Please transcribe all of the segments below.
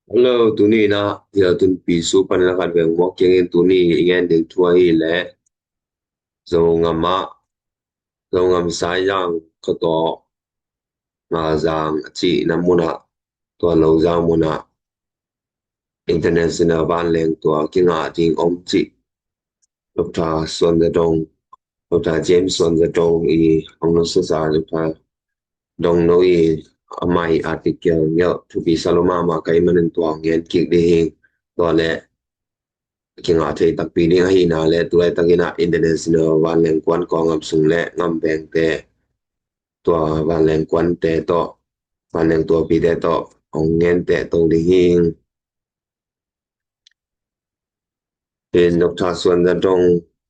Hello, Tuni na ya tun pisu panalakan bang walking in Tuni ingin ding tua hi le zo ngama zo ngam sayang koto ma zang chi namuna tua lo zang muna international ban leng tua kinga ding om chi Dr. Suan Zadong Dr. James Suan Zadong I ong no sa Dr. Dong no I amai article yo to be saloma ma kai manen tua ngien kik de hing tua le kinga thei tak pi ni hi na le tu ta kina international wan leng kwan ko ngam sung le ngam beng te tua wan leng kwan te to wan leng tua pi te to ong ngen te to di hingเป็นนกทาส่วนจะต้อง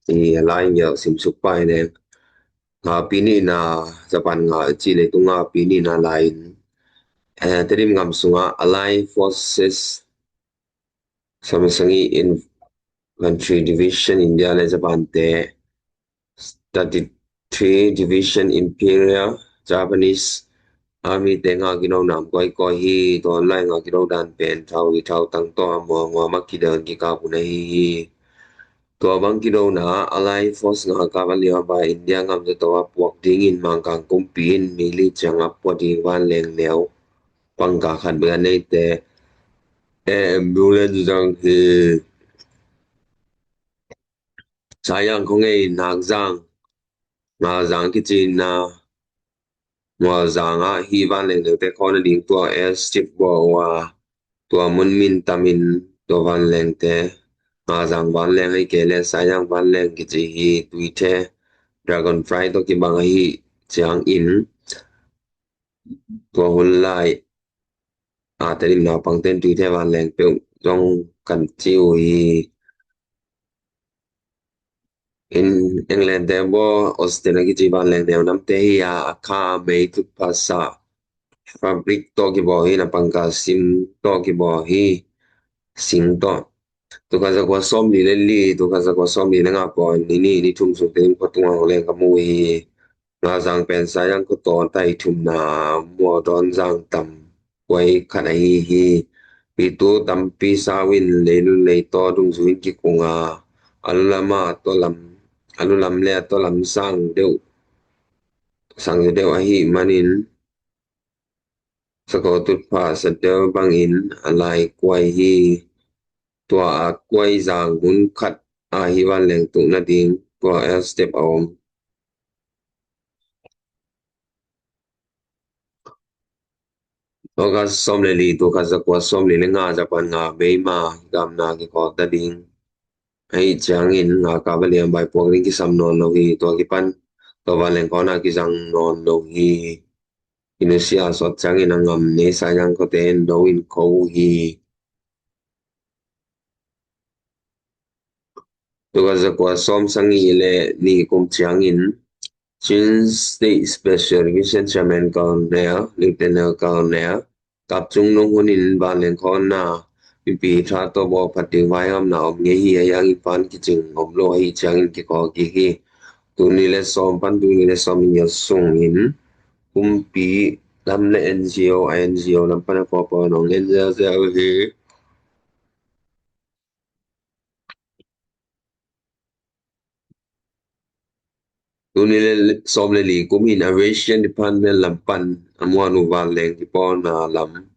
อีลายเยอะสิมสุกไปเนี่ยงาปีนี้นะจะปันงาจีเลยตุงาปีนี้นะลายแต่ดิมงามสุงา Allied Forces สมัยสังอี Infantry Division India และจะปันแต่ 33 Division Imperial Japanese Army แต่งากิโนนามก้อยฮีตอนไล่งากิโนดันเป็นเท่าตั้งตัวมัวมักกิเดินกิกาปุนฮีตัวบางกิโลนะ Allied Force งากาบันเลียบาอินเดียงามจะตัวพวกดิ่งอินมังกังกุมปีนมีลิจังอัปปดีวันแรงแนวปังกาขัดเบือนในแต่ambulance จังคือsayang kong ay nagzang ngazang ki chin na ngazang hi van leng te kon ding tua airstrip bo wa tua mun min tamin to van leng te ngazang van leng ai ke le sayang van leng ki chi hi tuite Dragonfly to ki bang hi chiang in tua hul lai terim na pang ten tuite van leng pe jong kan chiu hi in England te bo Australia ki chi van leng de nam te hi kha mei tu pasa fabric to ki bo hi na pang ka sim to ki bo hi sing to tu ka za ko som li le li tu ka za ko som li nga po ni thum su te ko tu ngong le ka mu hi nga zang pen sayang ko ton tai thum na mo don zang tam kwai khana hi pi tu tam pi sa win le to dung su ki ku nga alama to lam le to lam sang deu hi manin sa ko tut pa sa deu bang in alai kwai hi tua kwai zang hun khat hi wan leng tu na ding tua air step om Oga som le li tu ka za kwa som le nga za pan nga be ma gam na ki ko ta ding ai chang in nga ka ba liam bai pok ring ki sam non lo hi to ki pan to wa leng ko na ki jang non lo hi Indonesia so chang in ngam ne sa yang ko ten do in ko hi to ka za kwa som sang i le ni kum chang in Chin State Special Division Chairman Colonel Lieutenant Colonel กับจุงนงหุนินบานเลงคอนนาปีทราตบพัดดิวายอำนาอมเงฮียังอีปานกิจึงอมโลหิจังอินกิกอกิฮีตุนีเลซอมปันตุนีเลซอมยสุงหินคุมปีลำเล NGO INGO ลำปันปอปอนองเล่นเซลฮีตุนีเลซอมเลลีกุมิน Aviation Department ลำปันอมวานุวาเลงที่ปอนาลำ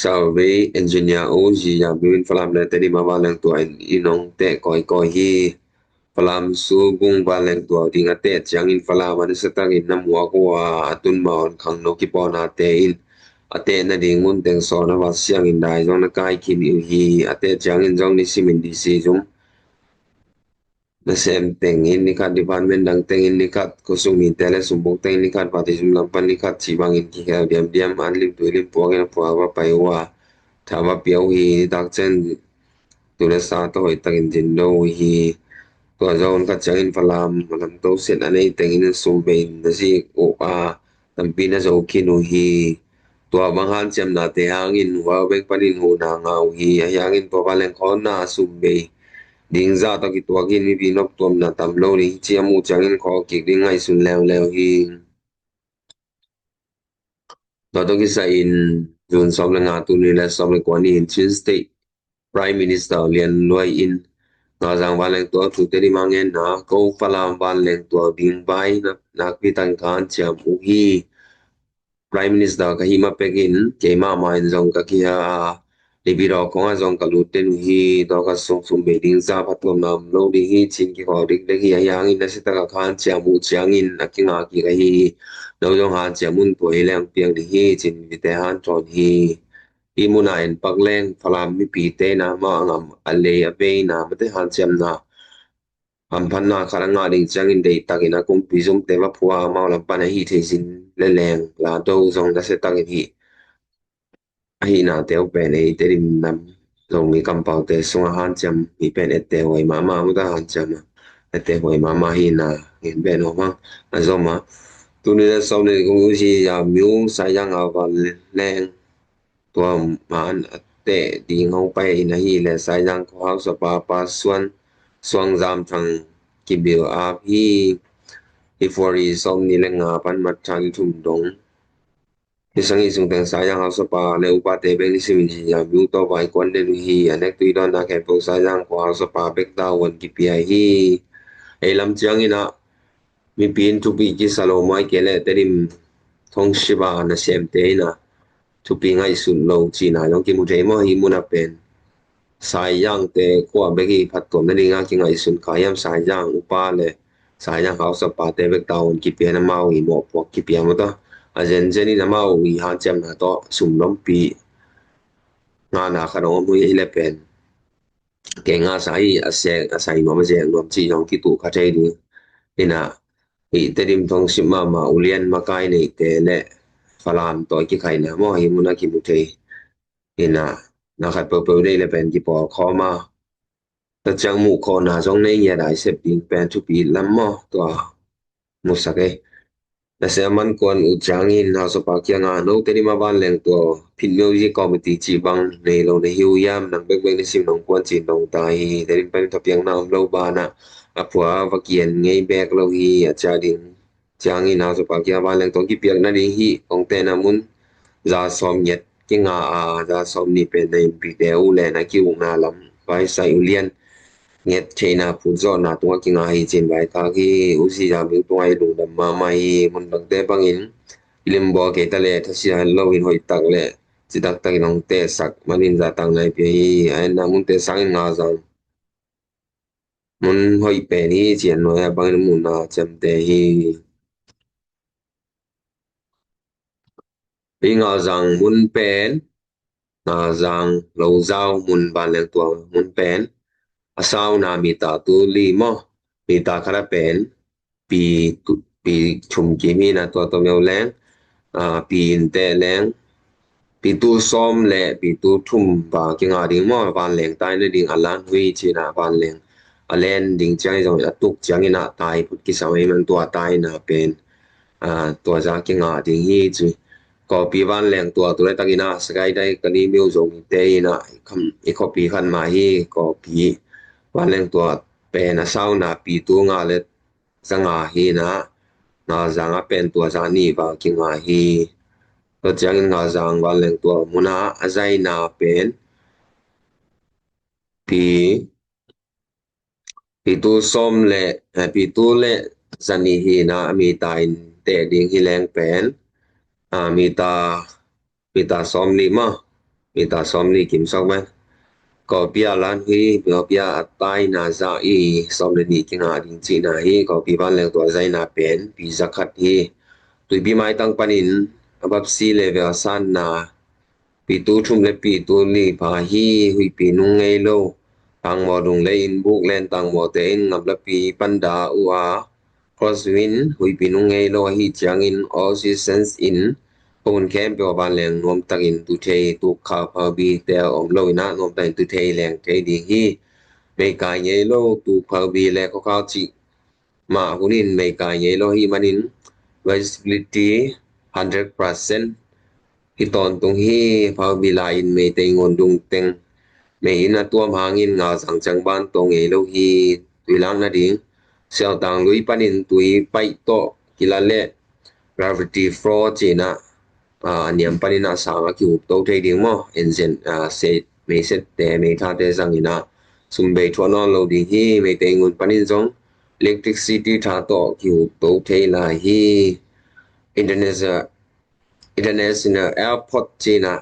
Survey Engineer OG ยังบินฟลามและแต่นี่มาว่าแรงตัวอีน้องแต่ก่อยฮีฟลามสูบุงว่าแรงตัวดิงแต่จังอินฟลามมันสตังอินน้ำหัวกว่าตุนมาอนขังนกิปอนาเตอินแต่นั่นดิงมุนแต่งสอนว่าเสียงอินได้จงนักไก่คินอิวฮีแต่จังอินจงนิสิมินดีซีจงna sem teng in nikat department dang teng in nikat kusung ni tele sumbong teng nikat pati jumlampan nikat cibang in kikal diam anlim tuilim puangin puawa paiwa thama piau hi dak chen tula sa to hoi takin jindo hi to zon ka changin falam malam to set anei teng in sumbein na si o tampi na zo kinu hi to banghan chem na te hangin wa bek panin hu na ngau hi hangin to valen khon na sumbei ding za to ki to gin mi binop tom na tam lo ni chiamu changin kho ki ding ai sun lew hi Dato Kisain Jun Somla nga tu ni la Somla Kwani in Tuesday Prime Minister Lian Loi in nga jang ban leng to tu te di mangen na ko falam ban leng to ding bai na pitan kan cham u hi Prime Minister ka hima pekin ke ma ma in jong ka ki ha le bi ro ko nga jong ka lu ten hi do ka song sum be ding za phatom nam lo di hi chin ki ho dik de hi yang in na sita ka khan cham u chiang in na ki nga ki ka hi lo jong han cham mun po hi leng piang di hi chin vi te han tron hi imuna en pakleng phalam mi pi te na ma ngam ale ave na mate han cham na Ampana karanga ding changin dei takina kung pisum tema phua maulam pana hi thesin leleng la do zong da se takin hi na teu pen ei terim nam zong mi kampau te sunga han cham mi pen ette hoi mama muda han cham ette hoi mama hi na in ben homa azoma tuni na somne kung usi ya miu sayang aval leng tua man ate ding hong pai na hi le sayang ko hau sa pa pa suang zam thang kibil ap hi ifori som ni le nga pan mat chan thum dong isang isung teng sayang hau sa pa le upa te beng ni simin ji ya miu to bai kwan de hi anek tui don na ke po sayang ko hau sa pa bek da wan ki pi hi e lam chiang ina mi pin tu pi ki salo mai ke le terim thong shiba na sem te na tu pi ngai sun lo chi na yong ki mu te mo hi mu na pen sayang te ko begi phatom na ringa ki ngai sun kayam sayang upa le sayang hau sa pa te bek da wan ki pi na mau hi mo po ki pi mo to a jen jeni na mau hi han chem na to sum lom pi nga na kha no mu hi le pen ke nga sai a se a sai no ma je no chi yong ki tu kha thei ni ina hi terim thong sima ma ulian ma kai nei te le falam to ki khai na mo hi mu na ki mu thei ina na khat po po dei le pen ki po kho ma ta chang mu kho na jong nei ya dai se pin pen tu pi lam mo to mu sa ke na se man kon u chang in na so pa kya nga no te ni ma ban leng to phin music committee chi bang nei lo ne hiu yam nang bek bek ni sim nong kwan chin dong tai te rin pen to piang na lo ba na a phwa va kien ngei bek lo hi a cha ding chang in na so pa kya ban leng to ki piang na ding hi ong te na mun za som yet ki nga a za som ni pe nei pi te u le na ki u na lam vai sai ulian nget china pu zo na tu ki nga hi chin vai ka ki u si ja mi tu ai lu dam ma mai mun bang te bang in limbo ke ta le tha si han lo in hoi tak le chi tak tak nong te sak manin za tang nai pe hi ai na mun te sang nga za mun hoi pe ni chen no ya bang mun na chem te hi pi nga zang mun pen nga zang lo zao mun ban le tu mun pen asau na mi ta tu li mo mi ta khara pen pi pi chum ki mi na to meo leng pi in te leng pi tu som le pi tu thum ba ki nga ding mo ban leng tai na ding alan hui chi na ban leng alen ding chang jong atuk chang ina tai put ki samai man tua tai na pen tua za ki nga ding hi chi ko pi ban leng tua tu le takina sakai dai kani miu jong te ina kham I ko pi khan ma hi ko pi ban leng tua pe na sau na pi tu nga le zanga hi na nga zanga pen tua za ni ba ki nga hi to chang nga zang ban leng tua muna azai na pen pi pi tu som le pi tu le zani hi na mi ta in te ding hi leng pen mi ta som ni ma mi ta som ni kim sok man ko pia lan hi ko pia tai na za I som le ni ki nga ding chi na hi ko pi ban leng tua zai na pen pi zakat hi tui bi mai tang panin abap si level san na pi tu thum le pi tu ni pa hi hui pi nung ngei lo tang mo dung le in buk len tang mo te in ngap la pi panda ua crosswind hui pi nung ngei lo hi chiang in all seasons in pon kem pe ban leng nom tak in tu thei tu kha pa bi te om lo ina nom ta in tu thei leng te di hi me ka ngei lo tu kha bi le ko ka chi ma hunin me ka ngei lo hi manin visibility 100% Hiton tung hi phao bilain me te ngon dung teng me ina tuam hangin nga sang chang ban tong e lo hi tuilang na ding sel tang lui panin tui pai to kilale gravity flow china อันยามปนินาสางกิวโตเทดิงมอเอ็นเซนเซเมเซแต่เมทาเตซังอินะซุมเบทวนอโลดิฮีเมเตงุนปนินซงอิเล็กทริกซิตี้ทาโตกิวโตเทลาฮีอินเทอร์เนชั่นinternational airport China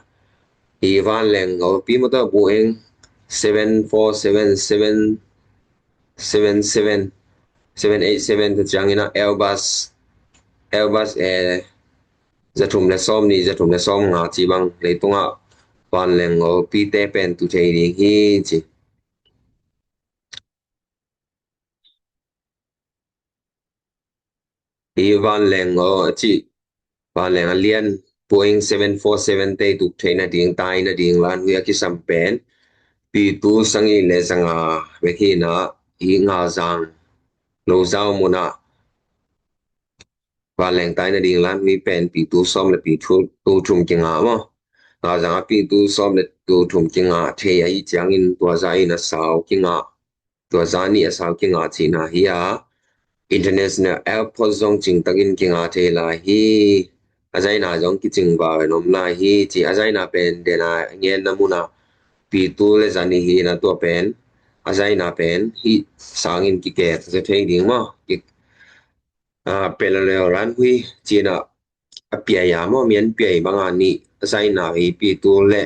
Ivan Leng o pi motor Boeing 787 tachangina Airbus Air zathum le som ni zathum le som nga chi bang leitunga Van Leng o pi te pen tu thei ding hi chi Ivan Leng o chi Van Leng alian Boeing 747 te tu thei na ding tai na ding lan hu ya ki sam pen pi tu sangi le sanga ve khi na I nga zang lo zao mo na Van Leng tai na ding lan wi pen pi tu som le pi tu thum ki nga mo nga zang pi tu som le tu thum ki nga the ya I chang in tua zai na sao ki nga tua za ni sao ki nga chi na hi ya international airport zong ching takin ki nga the la hi azai na zong ki ching ba nom la hi chi azai na pen de na ngen na mu na pi tu le zani hi na to pen azai na pen hi sangin ki ke se thei ding mo ki pelale ran hui china apia ya mo mien pia banga ni azai na hi pi tu le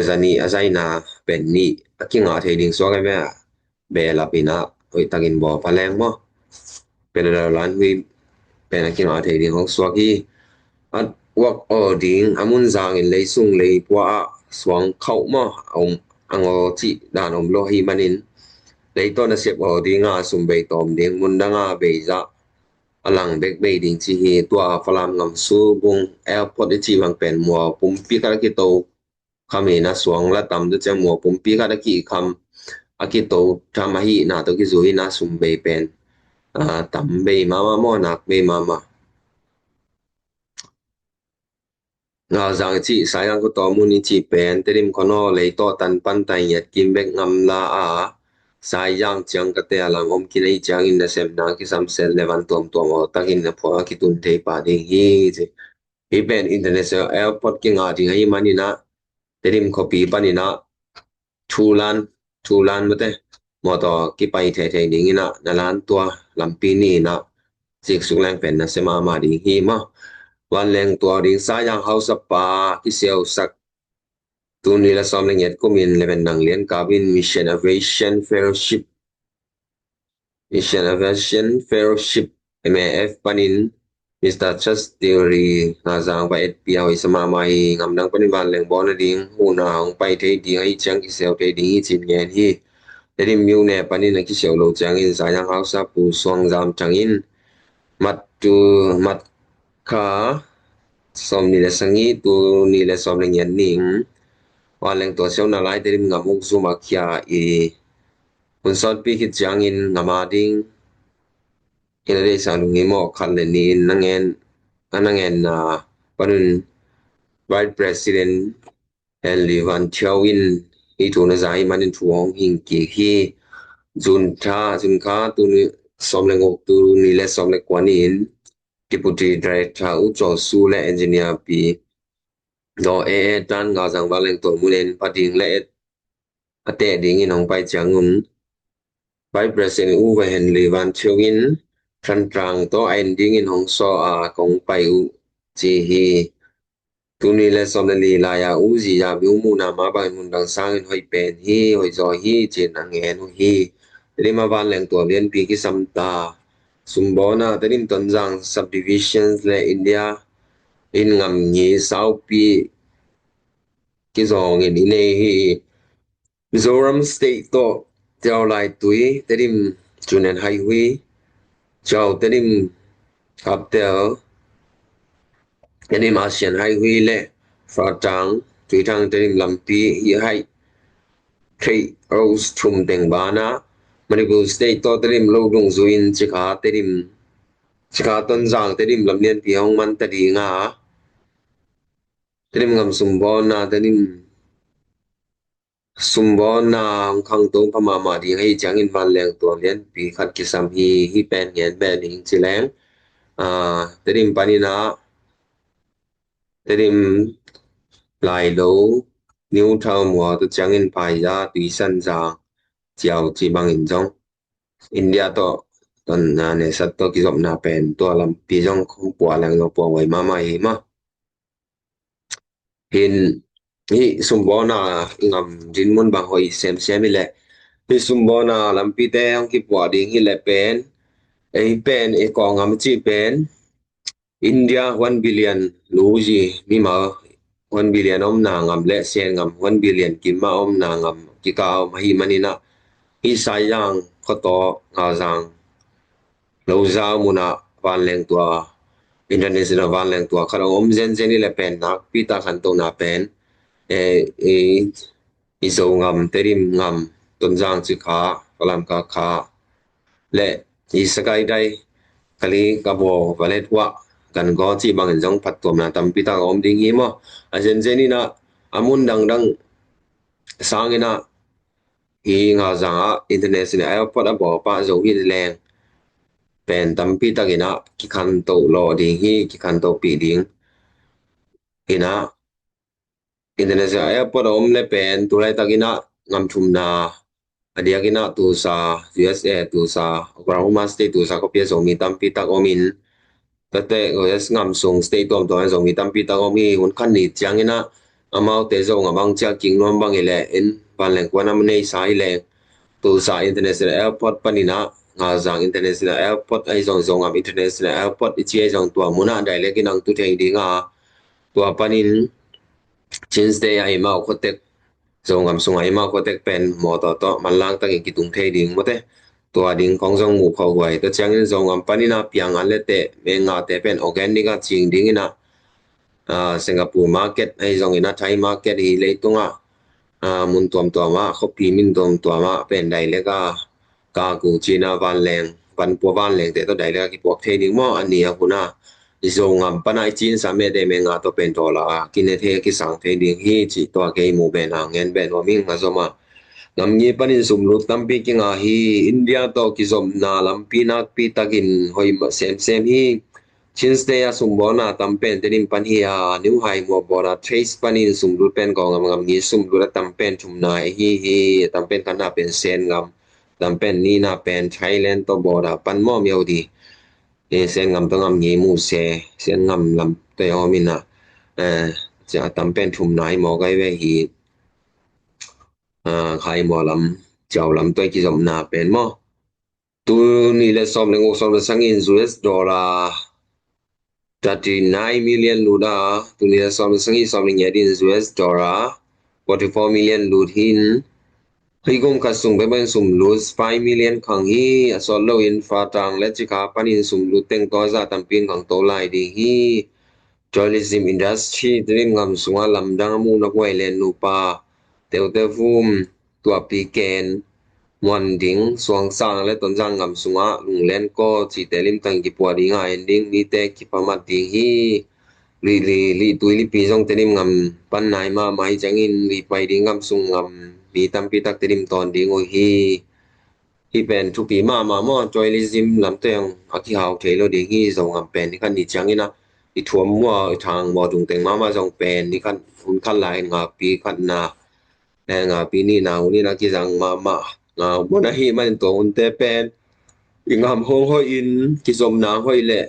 zani azai na pen ni akinga thei ding so ga me be la pina oi takin bo paleng mo pelale ran hui pen akinga thei ding hok so ki at wak o ding amun zang in leisung lei pwa swang khau mo ango chi danom lo hi manin leito na sep o dinga sumbei tom ding mundanga beiza alang bek bei ding chi hi tua falam ngam su bung airport chi wang pen mo pumpi ka ki to khami na swang la tam du che mo pumpi ka da ki kham akito thamahi na to ki zui na sumbei pen tam bei mama mo nak bei mama nga zang chi sayang ko to muni chi pen terim kono le to tan pan tai yat kim bek ngam la sayang chang ka te alang om ki nei chang in na sem na ki sam sel levan tom o takin na pho ki tun te pa ding hi je hi pen international airport ki nga ding hi manina terim copy panina thulan mate mo to ki pai the ding ina nalan tua lampi ni na sik su lang pen na sema ma ding hi ma wan leng tua ding sayang house pa ki seo sak tu ni la som leng yet kumin leven nang lien cabin mission fellowship MAF panin Mr. Trust Theory na zang ba et pia oi sama mai ngam dang panin wan leng bon ding hu na hong pai the ding ai chang ki seo te ding chin ngen hi terim myu ne panin ki seo lo chang in sayang house pu song jam chang in mat kha som ni le sangi tu ni le som leng yan ning wan leng to seo na lai terim ngam uk zu ma kya kun sot pi hit chang in ngama ding ina dei sa lu mo khan le ni nangen na panun vice president and Livan Chawin I tu na zai manin thuong hing ki hi jun kha tu ni som le ngok tu ni le som le kwanin deputy director u cho su le engineer pi do tan nga jang ba leng to mulen pating le ate ding in hong pai changun Vice President U Henry Van Chewin tran trang to ending in hong so kong pai u chi hi tu ni le som le la ya u ji ya bi mu na ma ba mun dang sang in hoi pen hi hoi zo hi chin ang ngen hu hi ri ma ban leng to bien pi ki sam ta sumbona tarim ton jang subdivisions le India in ngam ni sau pi ki zong in ne hi Mizoram State to Tiao Lai Tui Terim Chunen Highway Chao Terim Kaptel Terim Asian Highway le Fatang Tui Thang Terim Lampi Hi Hai Trei Rose Chum Teng Bana Manipur State to Terim Lodong Zuin Chika Ton Zang Terim Lamnian Pi Hong Man Tadi Nga Terim Ngam Sumbona Terim Sumbona khang tong phama ma di hai chang in van leng to lian pi khat ki sam hi pen ngen be ning chi leng terim panina terim lai lo new thao mo to changin pai ya tui san za jiao chi bang in jong India to ton na ne sat to ki zop na pen to lam pi jong khong pwa lang no pwa wai ma mai ma hin hi sumbona ngam din mun bang hoi sem sem le hi sumbona lam pi te ang ki pwa ding hi le pen e ko ngam chi pen India 1 billion luji mi ma 1 billion om na ngam le sen ngam 1 billion kim ma om na ngam ki ka ma hi manina hi sayang khoto nga jang lo za muna van leng tua international van leng tua khara om zen zen ni le pen nak pi ta khan to na pen e e iso ngam terim ngam ton jang chi kha kalam ka kha le isakai dai kali ka bo valet wa kan go chi bang jong phat to na tam pi ta om ding hi mo a zen zen ni na amun dang dang sangina hi nga janga international airport a bo pa zo hi leng pen tam pi ta gina ki khan to lo ding hi ki khan to pi ding ina international airport om le pen tu lai ta gina ngam thum na adia gina tu sa USA tu sa Oklahoma State tu sa ko pia zo mi tam pi ta omin tate os ngam sung state tom to zo mi tam pi ta omi hun khan ni chang ina amau te zo ngam cha king nom bang ile in ban leng kwa nam nei sai le tu sa international airport panina nga jang international airport ai zong zong ngam international airport ichi ai zong tua muna dai le kinang tu thei dinga tua panin since day ai mau khotek zo ngam sung ai mau khotek pen mo to man lang ta ki tung thei ding mote tua ding kong jong mu khau wai to chang in zo ngam panina piang an le te me nga te pen organic a ching ding ina Singapore market ai zong ina Thai market hi le tunga mun tom to ma khopi min tom to ma pen dai le ka ku china van leng pan po van leng te to dai le ki pok thei ding mo ania kuna zo ngam panai chin sa me de me nga to pen to la kin the ki sang thei ding hi chi to ke mu ben ang ngen ben wa ming ma zo ma ngam ni panin sum lu tam pi ki nga hi India to ki zom na lam pi nak pi takin hoi ma sem sem hi since they are sumbona tampen tenim pan hi new high mo bora trace panin sumlu pen ko ngam ni sumlu tampen thumna hi tampen kana pen sen ngam tampen ni na pen Thailand to bora pan mo miodi sen ngam to ngam ni mu se sen ngam lam te omina ja tampen thumna mo gai we hi khai mo lam chau lam to ki zom na pen mo tu ni le som le ngo som le sangin US dollar 39 million luda tunia som sangi som nya din US dollar 44 million lud hin higom ka sung be ban sum lose 5 million khang hi asol lo in fa tang le chika panin sum lu teng to za tampin khang to lai di hi tourism industry dream ngam sunga lamdang mu na kwai len nu pa teu te fum tua pi ken mon ding suang sang le ton jang ngam sunga lung len ko chi telim tang ki pwa ding a ending ni te ki pamat ding hi li tui li pi jong tenim ngam pan nai ma mai changin li pai ding ngam sung ngam mi tam pi tak tenim ton ding o hi pen thu pi ma mo tourism lam teng aki hau thelo ding hi zo ngam pen ni kan ni changina i thuam mo thang mo dung teng ma jong pen ni kan hun khan lai nga pi khan na nga pi ni na uni na ki jang ma bo na hi man to un te pen ingam ho ho in ki som na hoi le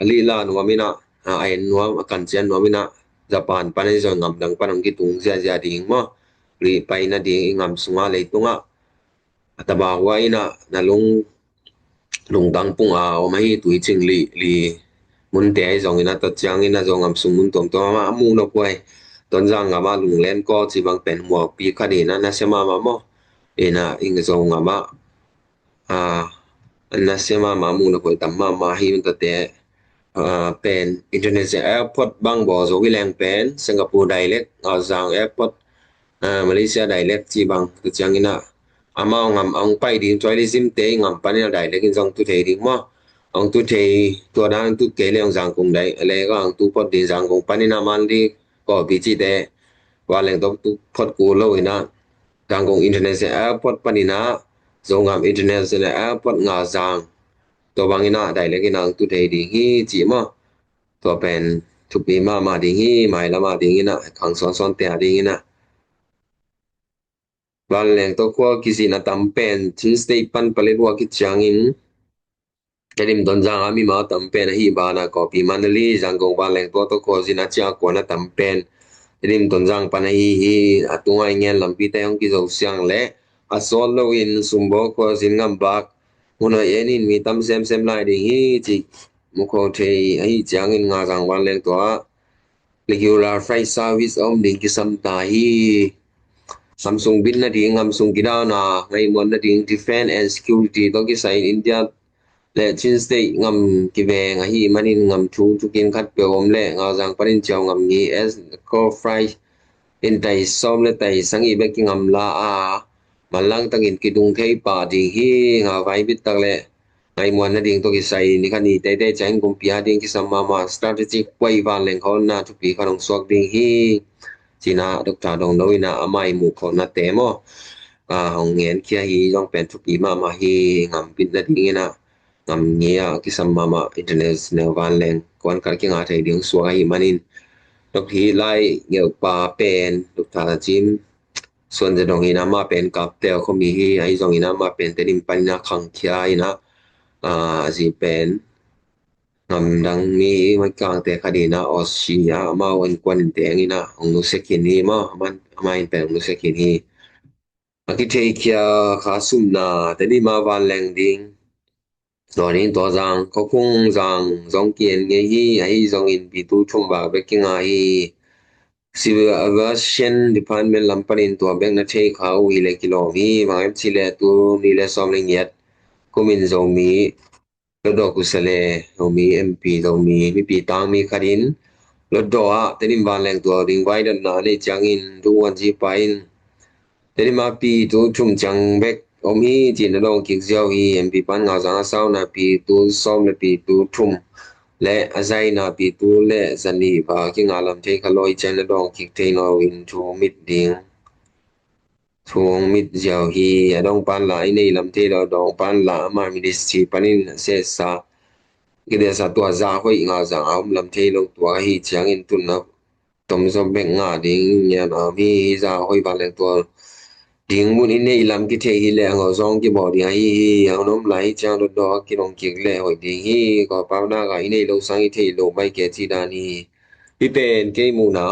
ali la no mina ai no kan chen no mina Japan panai zo ngam dang panang ki tung ja ding mo ri pai na ding ingam sunga le tunga ataba wa ina na lung dang pung o mai tui ching li mun te ai zong ina ta chang ina zo ngam sung mun tom to ma mu no kwai ton jang ngama lung len ko chi bang pen mo pi khani na sema ma mo ina ing zo ngama na sema ma mu no kwai tam ma hi ta te pen Indonesia airport bang bo zo wi leng pen Singapore direct zang airport Malaysia direct chi bang tu chang ina amao ngam ong pai di tourism te ngam panel direct in jong tu thei di mo ong tu thei tu dan tu ke le ong jang kong dai le ga ong tu pot di jang kong panina man di ko bi chi te wa leng dok tu pot ku lo ina jang kong Indonesia airport panina zo ngam international airport nga jang to bangina direct ina tu thei di hi chi mo to pen ทุกปีมาดีฮีหมายละมาดีนะขังซ้อนๆแต่ดีนะวันแรงตัวควกิสินะตำเป็นทิสเตปันปะเลบัวกิจจังอินJadi mtonjang ami ma tampen hi bana kopi mandali jangkong baleng to ko zina cha ko na tampen jadi mtonjang pana hi atunga ingen lampi tayong ki zo siang le asol lo in sumbo ko zin ngam bak una yenin mi tam sem lai ding hi chi mukho the hi chang in nga jang baleng to regular freight service om ding ki sam ta hi Samsung bin na ding Samsung kida na ngai mon na ding defense and security to ki sai India le chin state ngam ki ve nga hi manin ngam thu kin khat pe om le nga jang parin chaw ngam ni as co fry in tai som le tai sangi be ki ngam la a malang tangin ki dung thei pa ding hi nga vai bit tak le ngai mon na ding to ki sai ni khani te chang kum pia ding ki samma ma strategic wai van leng khon na thu pi kharong sok ding hi china dok ta dong noi na amai mu khon na te mo hong ngen kia hi jong pen thu pi ma hi ngam pin na ding na ngam ngia ki samma international van leng kon kar ki nga thai ding suwa hi manin dok hi lai ngeu pa pen dok ta jimส่วนจะดองina ma pen kap te ko mi hi ai jong ina ma pen te dim pan na khang khia ina ji pen ngam dang mi mai kang te khadina Austria ma wan kwan te ina ong no sekin ni ma man mai pen no sekin hi aki te kia kha sum na te di ma van leng ding Donin to jang ko kung jang jong kien nge hi ai jong in bi tu thum ba be ki nga hi civil aviation department lamparin to beng na thei khau hi le kilo mi ma em chile tu ni le som le yet kumin zo mi lo do ku sele ho mi mp zo mi mi pi tang mi kharin lo do a tenim ban leng to ding wai dan na le changin du wan ji pain terima pi tu thum chang bek om hi jin na long kik jiao hi mp pan nga jang sao na pi tu som le pi tu thum le azai na pi tu le zani ba ki nga lam the khaloi chen na dong kik the no in thu mit ding thung mit jiao hi adong pan la nei lam the do dong pan la ma ministry panin se sa ki de sa tua za hoi nga jang am lam the lo tua hi chang in tun na tom so bek nga ding nya na mi za hoi ba le tua ding mun in nei lam ki the hi le ngo zong ki bo di hi ang nom lai chang do ki long ki le hoi ding hi ko pa na ga i nei lo sang i the lo bai ke chi da ni pi pen ke mu na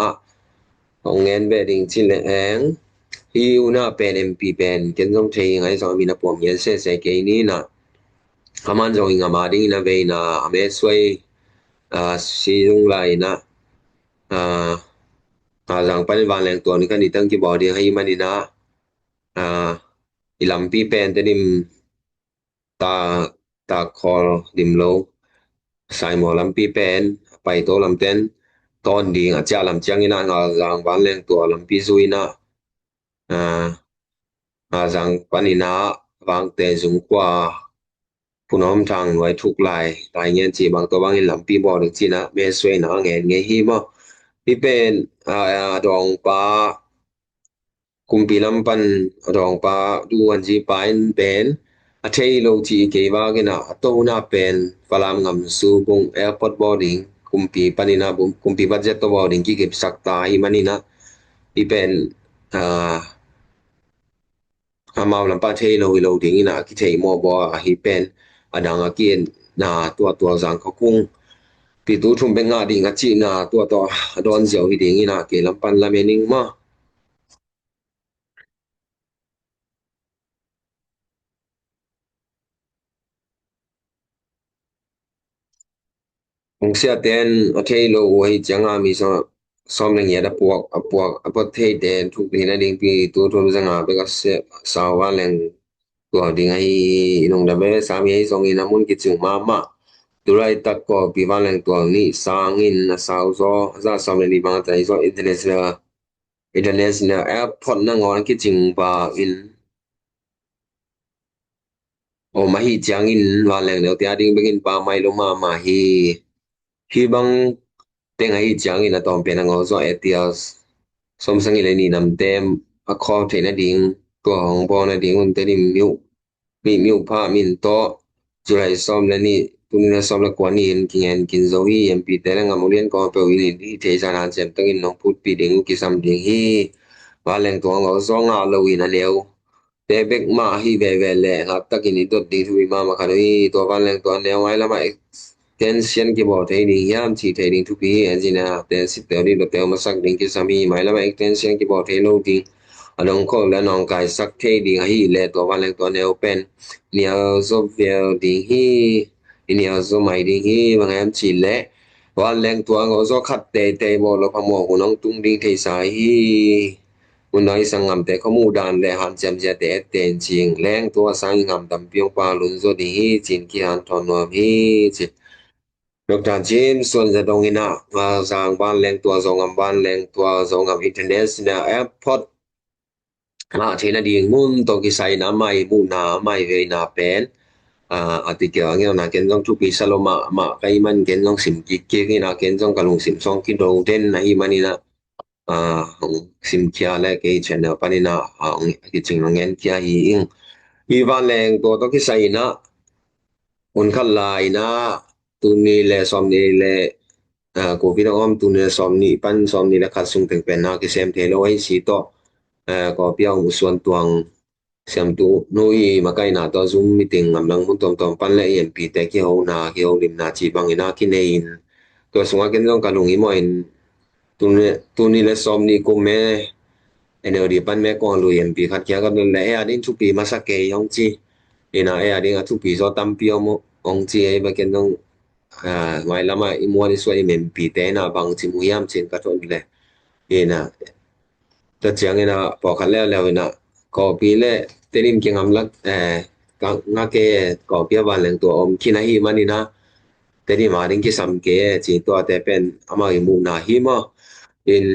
ong ngen be ding chin le ang hi una pen mp pen ken jong the ngai so mi na pom yen se ke ni na kaman jong inga ma ding na ve na ame swai si jung lai na jang pan van leng to ni kan ni tang ki bo di hi mani na ilampi pen te dim ta call dim lo sai mo lampi pen pai to lam ten ton ding acha lam chang ina nga jang van leng to lampi zuina jang panina wang te jung kwa punom thang noi thuk lai tai ngen chi bang to bang in lampi bo dik chi na me swai na ngen nge hi mo pi pen dong pa kumpi lampan rong pa duan ji pain ben a thei lo chi ke wa ke na to na pen palam ngam su bung airport boarding kumpi panina bum kumpi budget to boarding ki ke sakta hi manina i pen amau lam pa thei lo ding ina ki thei mo bo hi pen adang a kien na tua jang ko kung pi tu thum benga ding a chi na to don zeu hi ding ina ke lampan lamening ma ong sia ten a thei lo hi changa mi so som leng ya da puak apo thei ten thu ni na ding pi tu thum zanga be ka se sawa leng to ding ai nong da be sa mi ai song ina mun ki chung ma turai tak ko pi van leng to ni sang in na sao zo za som le ni bang tai zo international airport na ngon ki ching ba in o ma hi chang in van leng le tia ding begin pa mai lo ma hi bang teng ai chang in a tom pe na ngo zo etias som sang ile ni nam tem a kho the na ding to hong bo na ding un te dim miu pa min to jurai som le ni tu ni som la kwa ni en kin zo hi em pi te la ngam ulien ko pe wi ni te sa nan sem tangin nong put pi ding ki sam ding hi wa leng to ngo zo nga lo wi na leo te bek ma hi ve ve le ha takin i dot ding thui ma ma kha hi to wa leng to ne wai la ma extension ki bo te ni yam chi te ding tu pi engineer te sit te ni lo te ma sak ding ki sam hi mai la ma extension ki bo te lo ding anong ko la nong kai sak the ding hi le to wa leng to ne open ni a zo ve ding hi ini a zo mai ding hi ma ngam chi le wa leng to ngo zo khat te te bo lo pa mo ko nong tung ding thei sai hi un nói sang ngam te khomu dan le han cham ja te ten ching leng to sang ngam tam piong pa lun zo di hi chin ki han thon no hi chi Dr. James Son za dong ina wa sang ban leng to zo ngam ban leng to zo ngam international airport na thina ding mun to ki sai na mai mu na mai ve na pen article ang na ken jong tu pi saloma ma kai man ken jong sim ki na ken jong kalung sim song ki do den na hi manina sim kia le ke channel panina ki ching ngen kia hi ing i van leng to ki sai na un khal lai na tu ni le som ni le ko pi om tu ni som ni pan som ni la khat sung teng pen na ki sem the lo ai si to ko piao mu suan tuang siam tu noi makai na to zoom meeting ngam lang mun tom tom pan le mp te ki ho na ki ho lim na chi bang ina ki nein to sunga ken jong kalung i mo in tu ni le som ni ko me ene odi pan me ko lu mp khat kya ka le ya din tu pi masake yong chi ina ya din tu pi zo tam pi mo ong chi ai ba ken jong mai lama i mo ni so i mp te na bang chi mu yam chen ka ton le ina ta chiang ina po khat le le ina ko pi le terim ki ngam lak ka nga ke ko pi ba leng to om ki na hi manina teri ma ring ki sam ke chi to te pen ama i mu na hi mo in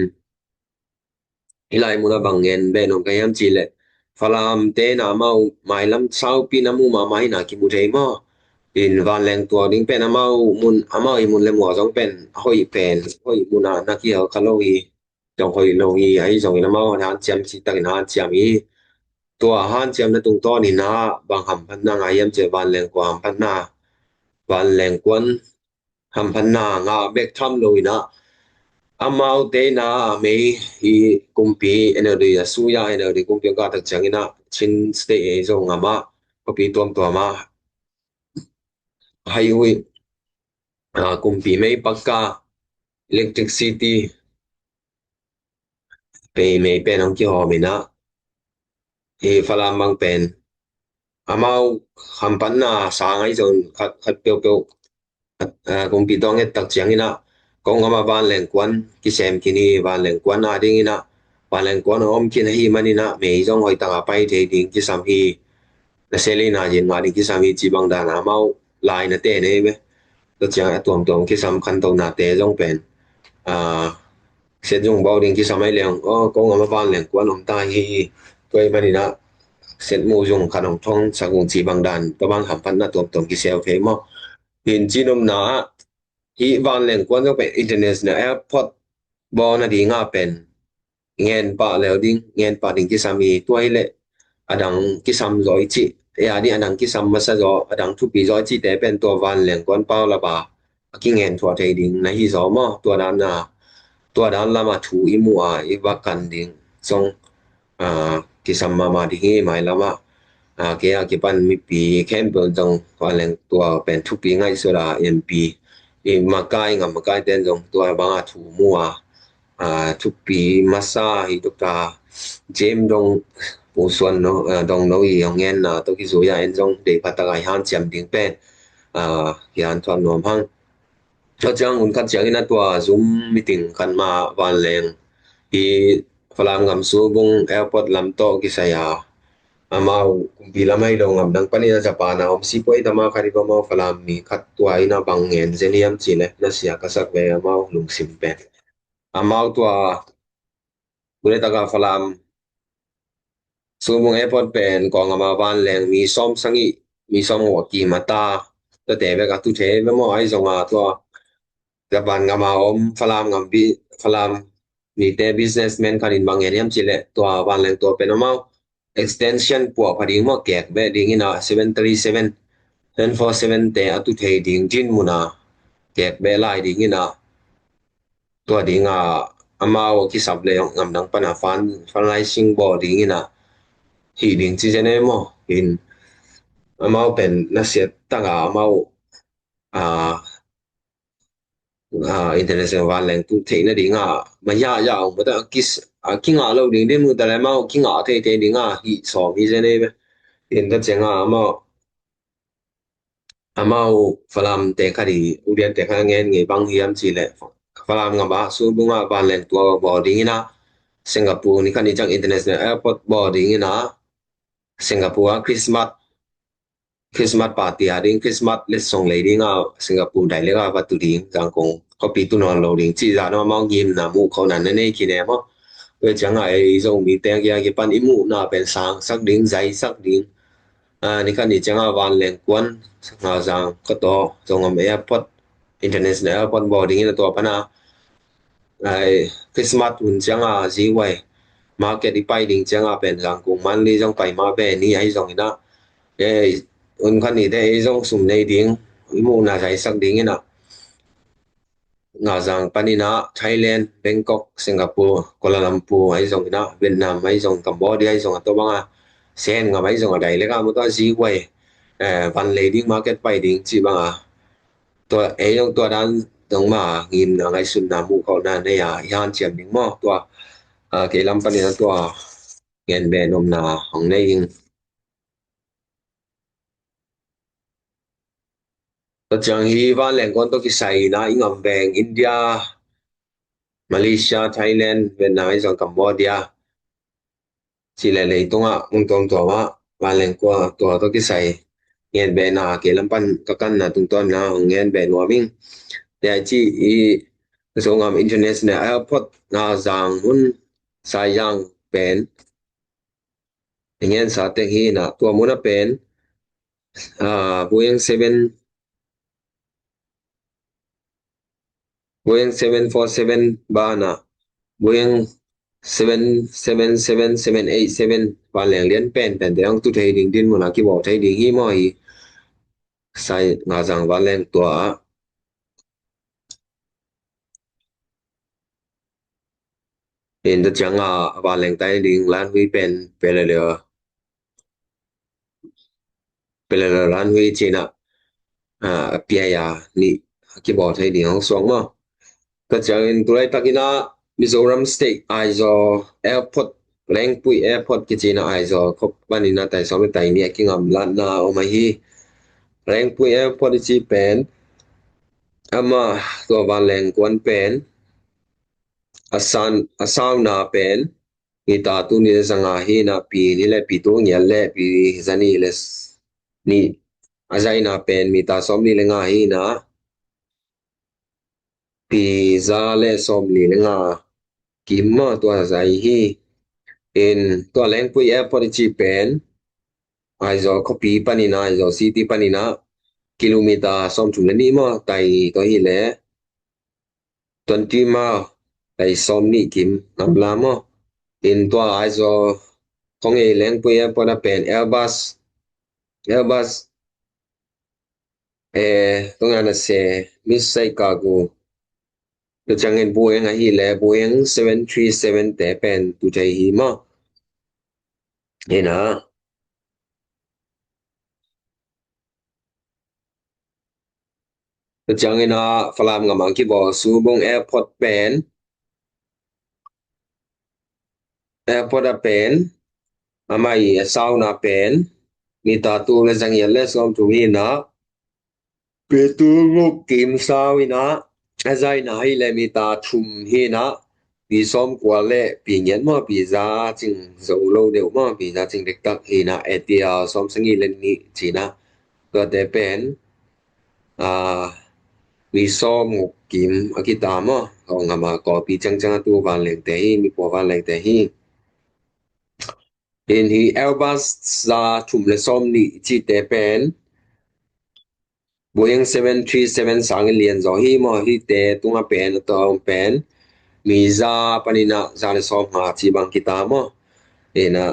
hilai mu na bang ngen be no ka yam chi le falam te na mau mai lam sau pi na mu ma mai na ki mu thei mo in van leng to ding pen amau mun amau i mun le mo jong pen hoi pen hoi mu na ki ho khaloi jong hoi lo hi ai jong ina mau han cham chi ta na cham hi ตัวห้านเจียมในตรงต้อนี่นะบางหำพันนางายามเจบานแรงกว่าหำพันนาบานแรงกวนหำพันนางาเบกทำเลยนะอามาเตนาไม่ฮีกุมปีเอเนอร์ดีสุยาเอเนอร์ดีกุมปีก็ตักจังอินะชินสเตย์เอซงอามาก็ปีตัวมาไฮเวย์กุมปีไม่ปักกาอิเล็กทริกซิตี้ไปไม่เป็นองค์ที่หอมินะเอฟลามบางเป็นอามาหำพันนาสางไอจนขัดเปียว kung pitong et tak chiang ina kong ama ban leng kwan ki sem kini ban leng kwan na ding ina ban leng kwan om kin hi manina me jong hoi ta pai the ding ki sam hi na sele na jin ma ding ki sam hi chi bang da na mau lai na te ne be to chiang atom tom ki sam khan to na te jong pen a se jong bao ding ki sam ai leng kong ama ban leng kwan om ta hi toi manina set mo jong khanong thong sagong chi bang dan to bang ham pan na tom ki sel phe mo in chinom na hi van leng kwan jo pe international airport bo na di nga pen ngen pa le ding ngen pa ding ki sami tuai le adang ki sam zoi chi ya ni adang ki sam ma sa zo adang thu pi zoi chi te pen to van leng kwan pa la ba ki ngen thwa thei ding na hi zo mo to dan la ma thu i mu a i ba kan ding song ki sam ma di hi mai la ma ke a ki pan mi pi khem pe jong kwa leng tua pen thu pi ngai so ra mp i makai ngam makai ten jong tua ba thu mu thu pi masa hi to ka jem dong po suan no dong no i yong en na to ki zo ya en jong de patagai han cham ding pen yan thon nom hang cho chang un khat chang ina tua zoom meeting kan ma van leng i falam ngam su bung airport lam to ki saya amau bila mai dong ngam dang pani na Japan om si poi tama khari ko mau falam mi khat tua ina bangen zeniam chile na sia kasak ve amau lung simpe amau tua bule taga falam sumung airport pen ko ngama van leng mi som sangi mi som wo ki mata to te ve ka tu the ve mo ai zonga tua Japan ngama om falam ngam bi falam ni te businessman kan in bangeriam chile tua van leng to pen amau extension po phading mo kek be ding ina 737 747 te atu thei ding jin muna kep be lai ding ina tua dinga amao ki sable ngam dang pana fan lai sing bo ding ina hi ding chi jene mo in amao pen na set tanga amao a international van leng tu thei na dinga ma ya mo da kis kinga lo ding de mu da la mau kinga thei thei dinga hi so hi jene be in da chenga amao falam te khari udian te kha ngen nge bang hiam chi le falam nga ba su bunga ban leng tua boarding ina Singapore ni kan jang international airport boarding ina Singapore Christmas party ading Christmas le song le ding Singapore dai le ga ba tu ding jang kong ko pi tu non lo ding chi za no mong yin na mu kho nan ne ki ne mo we chang ai zong mi te ya ki pan imu na pen sang sak ding zai sak ding ni kan ni chang van leng kwan nga jang ko to jong am airport international airport boarding ina to pana ai Christmas un chang ji wai market di pai ding chang pen jang kong man li jong pai ma be ni ai jong ina un kan ni de jong sum nei ding imu na jai sak ding ina nga jang panina Thailand Bangkok Singapore Kuala Lumpur ai jong ina Vietnam ai jong Cambodia ai jong to banga sen nga ai jong dai le ga mo to ji wai van lading market pai ding chi banga to jong to dan dong ma ngim na ngai sun na mu ko na ne ya yan chiam ding mo to ke lam panina to ngen be nom na hong nei to chang hi van leng kon to ki sai na ingam beng India Malaysia Thailand Vietnam ai jong Cambodia chi le le tonga mung tong to wa van leng ko to ki sai ngen be na ke lam pan ka kan na tung ton na ngen be no ming de chi I so ngam international airport na jang hun sayang pen ngen sa te hi na to mo na pen Boeing 747 ba na Boeing 777-787 van leng lian pen pen de ang tu thei ding din mo na ki bo thei ding hi mo hi sai nga jang van leng to in the chang van leng tai ding lan hui pen pele lan hui china pia ya ni ki bo thei ding hong song mo ka chang in tu lai takina Mizoram State aizo airport Lengpui airport ki china aizo khop banina tai som tai ni ki ngam lan na o mai hi Lengpui airport chi pen ama to van leng kwan pen asan na pen ni ta tu ni sanga hi na pi ni le pi tu ngi le pi zani les ni azai na pen mi ta som ni le nga hi na pi za le som ni le nga kim ma to zai hi in to Lengpui airport chi pen aizo copy panina aizo city panina kilometer som chu le ni mo tai to hi le 20 mile tai som ni kim nam la mo in to aizo kong e Lengpui airport pen Airbus tong ana se miss sai cargo to changen Boeing a hi le Boeing 737 te pen tu chai hi mo ina to changena falam ngamang ki bo subong airport pen amai sauna pen ni ta tu le jang yel som tu hi na pe tu ngok kim sawina azai na hi le mi ta thum hi na pi som kwa le pi nyen mo pi za ching zo lo de mo pi za ching dek tak hi na etia som sangi le ni china to te pen mi som ngok kim akita mo ngama ko pi chang chang tu van leng te hi mi po van leng te hi in hi Airbus za thum le som ni chi te pen Boeing 737 sang lian zo hi mo hi te tunga pen to pen mi za panina za le som ha chi bang kita mo ina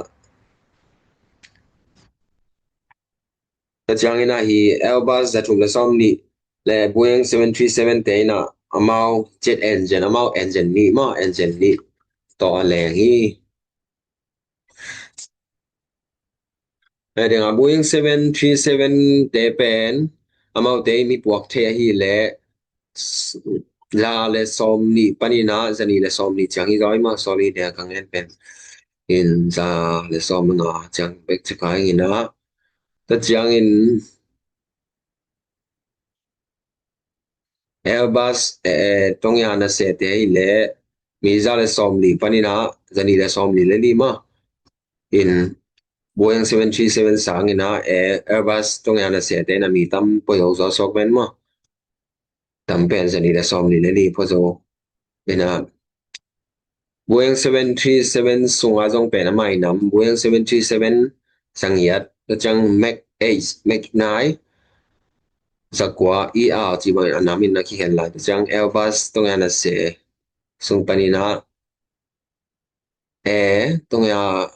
Kajangina hi Airbus zatum la somni le Boeing 737 te na amau jet engine amau engine ni ma engine ni to aleng hi denga Boeing 737 te pen amau te mi puak the hi le la le somni panina zani le somni changi zoi ma soli de kangen pen in za le som nga chang bek chakai ina ta chang in Airbus tongya na se te le mi za le som li panina zani le som li le ni ma in Boeing 737 sang ina Airbus tongya na se te na mi tam po yo zo sok ben ma tam pen zani le som li le ni po zo ina Boeing 737 sunga zong pen mai nam Boeing 737 sang yat ta chang Max 8 Max 9 zakwa chi mai anamin na ki hen la ta chang Airbus tongya na se sung panina tongya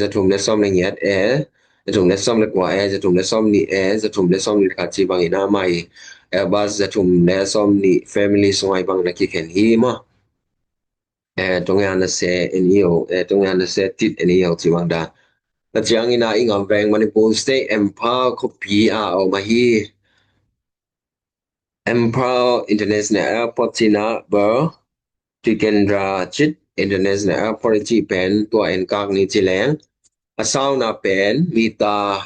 zatum le som le yat zatum le som le kwa zatum le som ni zatum le som ni ka chi bang ina mai Airbus zatum le som ni family sungai bang na ki hen hi ma tongya na se enio tongya na se tit enio chi bang da ta chang ina ingam veng Manipur State Empire Kopi o mahi Empire International Airport China Ber Tikendra Chit International Airport chi pen tua en kak ni chi leng asaw na pen mita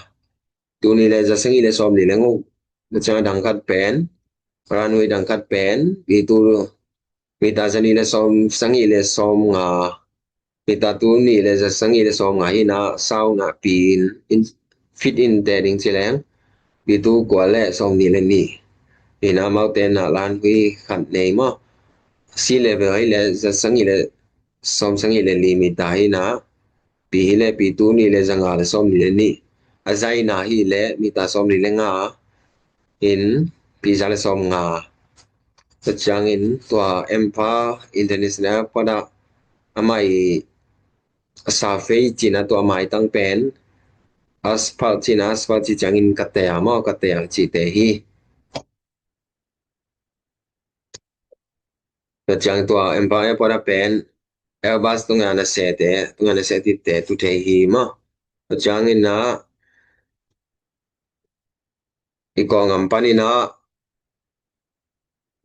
tuni le za sangi le som ni lengo na chang dangkat pen ranway dangkat pen itu mita zani le som sangi le som nga mita tuni le za sangi le som nga hina saw na pin in fit in te ding chi leng itu kwa le som ni le ni ina mau ten na lan hui khat nei mo sea level ai le za sangi le som sangi le limit dai na pi le pi tu ni le zanga le som ni le ni azai na hi le mi ta som ni le nga in pi za le som nga ta chang in tua Empire International pada amai sa fei china tua mai tang pen asphalt china asphalt chi chang in katea mo katea chi te hi ta chang tua Empire pada pen Airbus tunga na sete tunga na sete te tu te hi ma ta chang in na ikong ampani na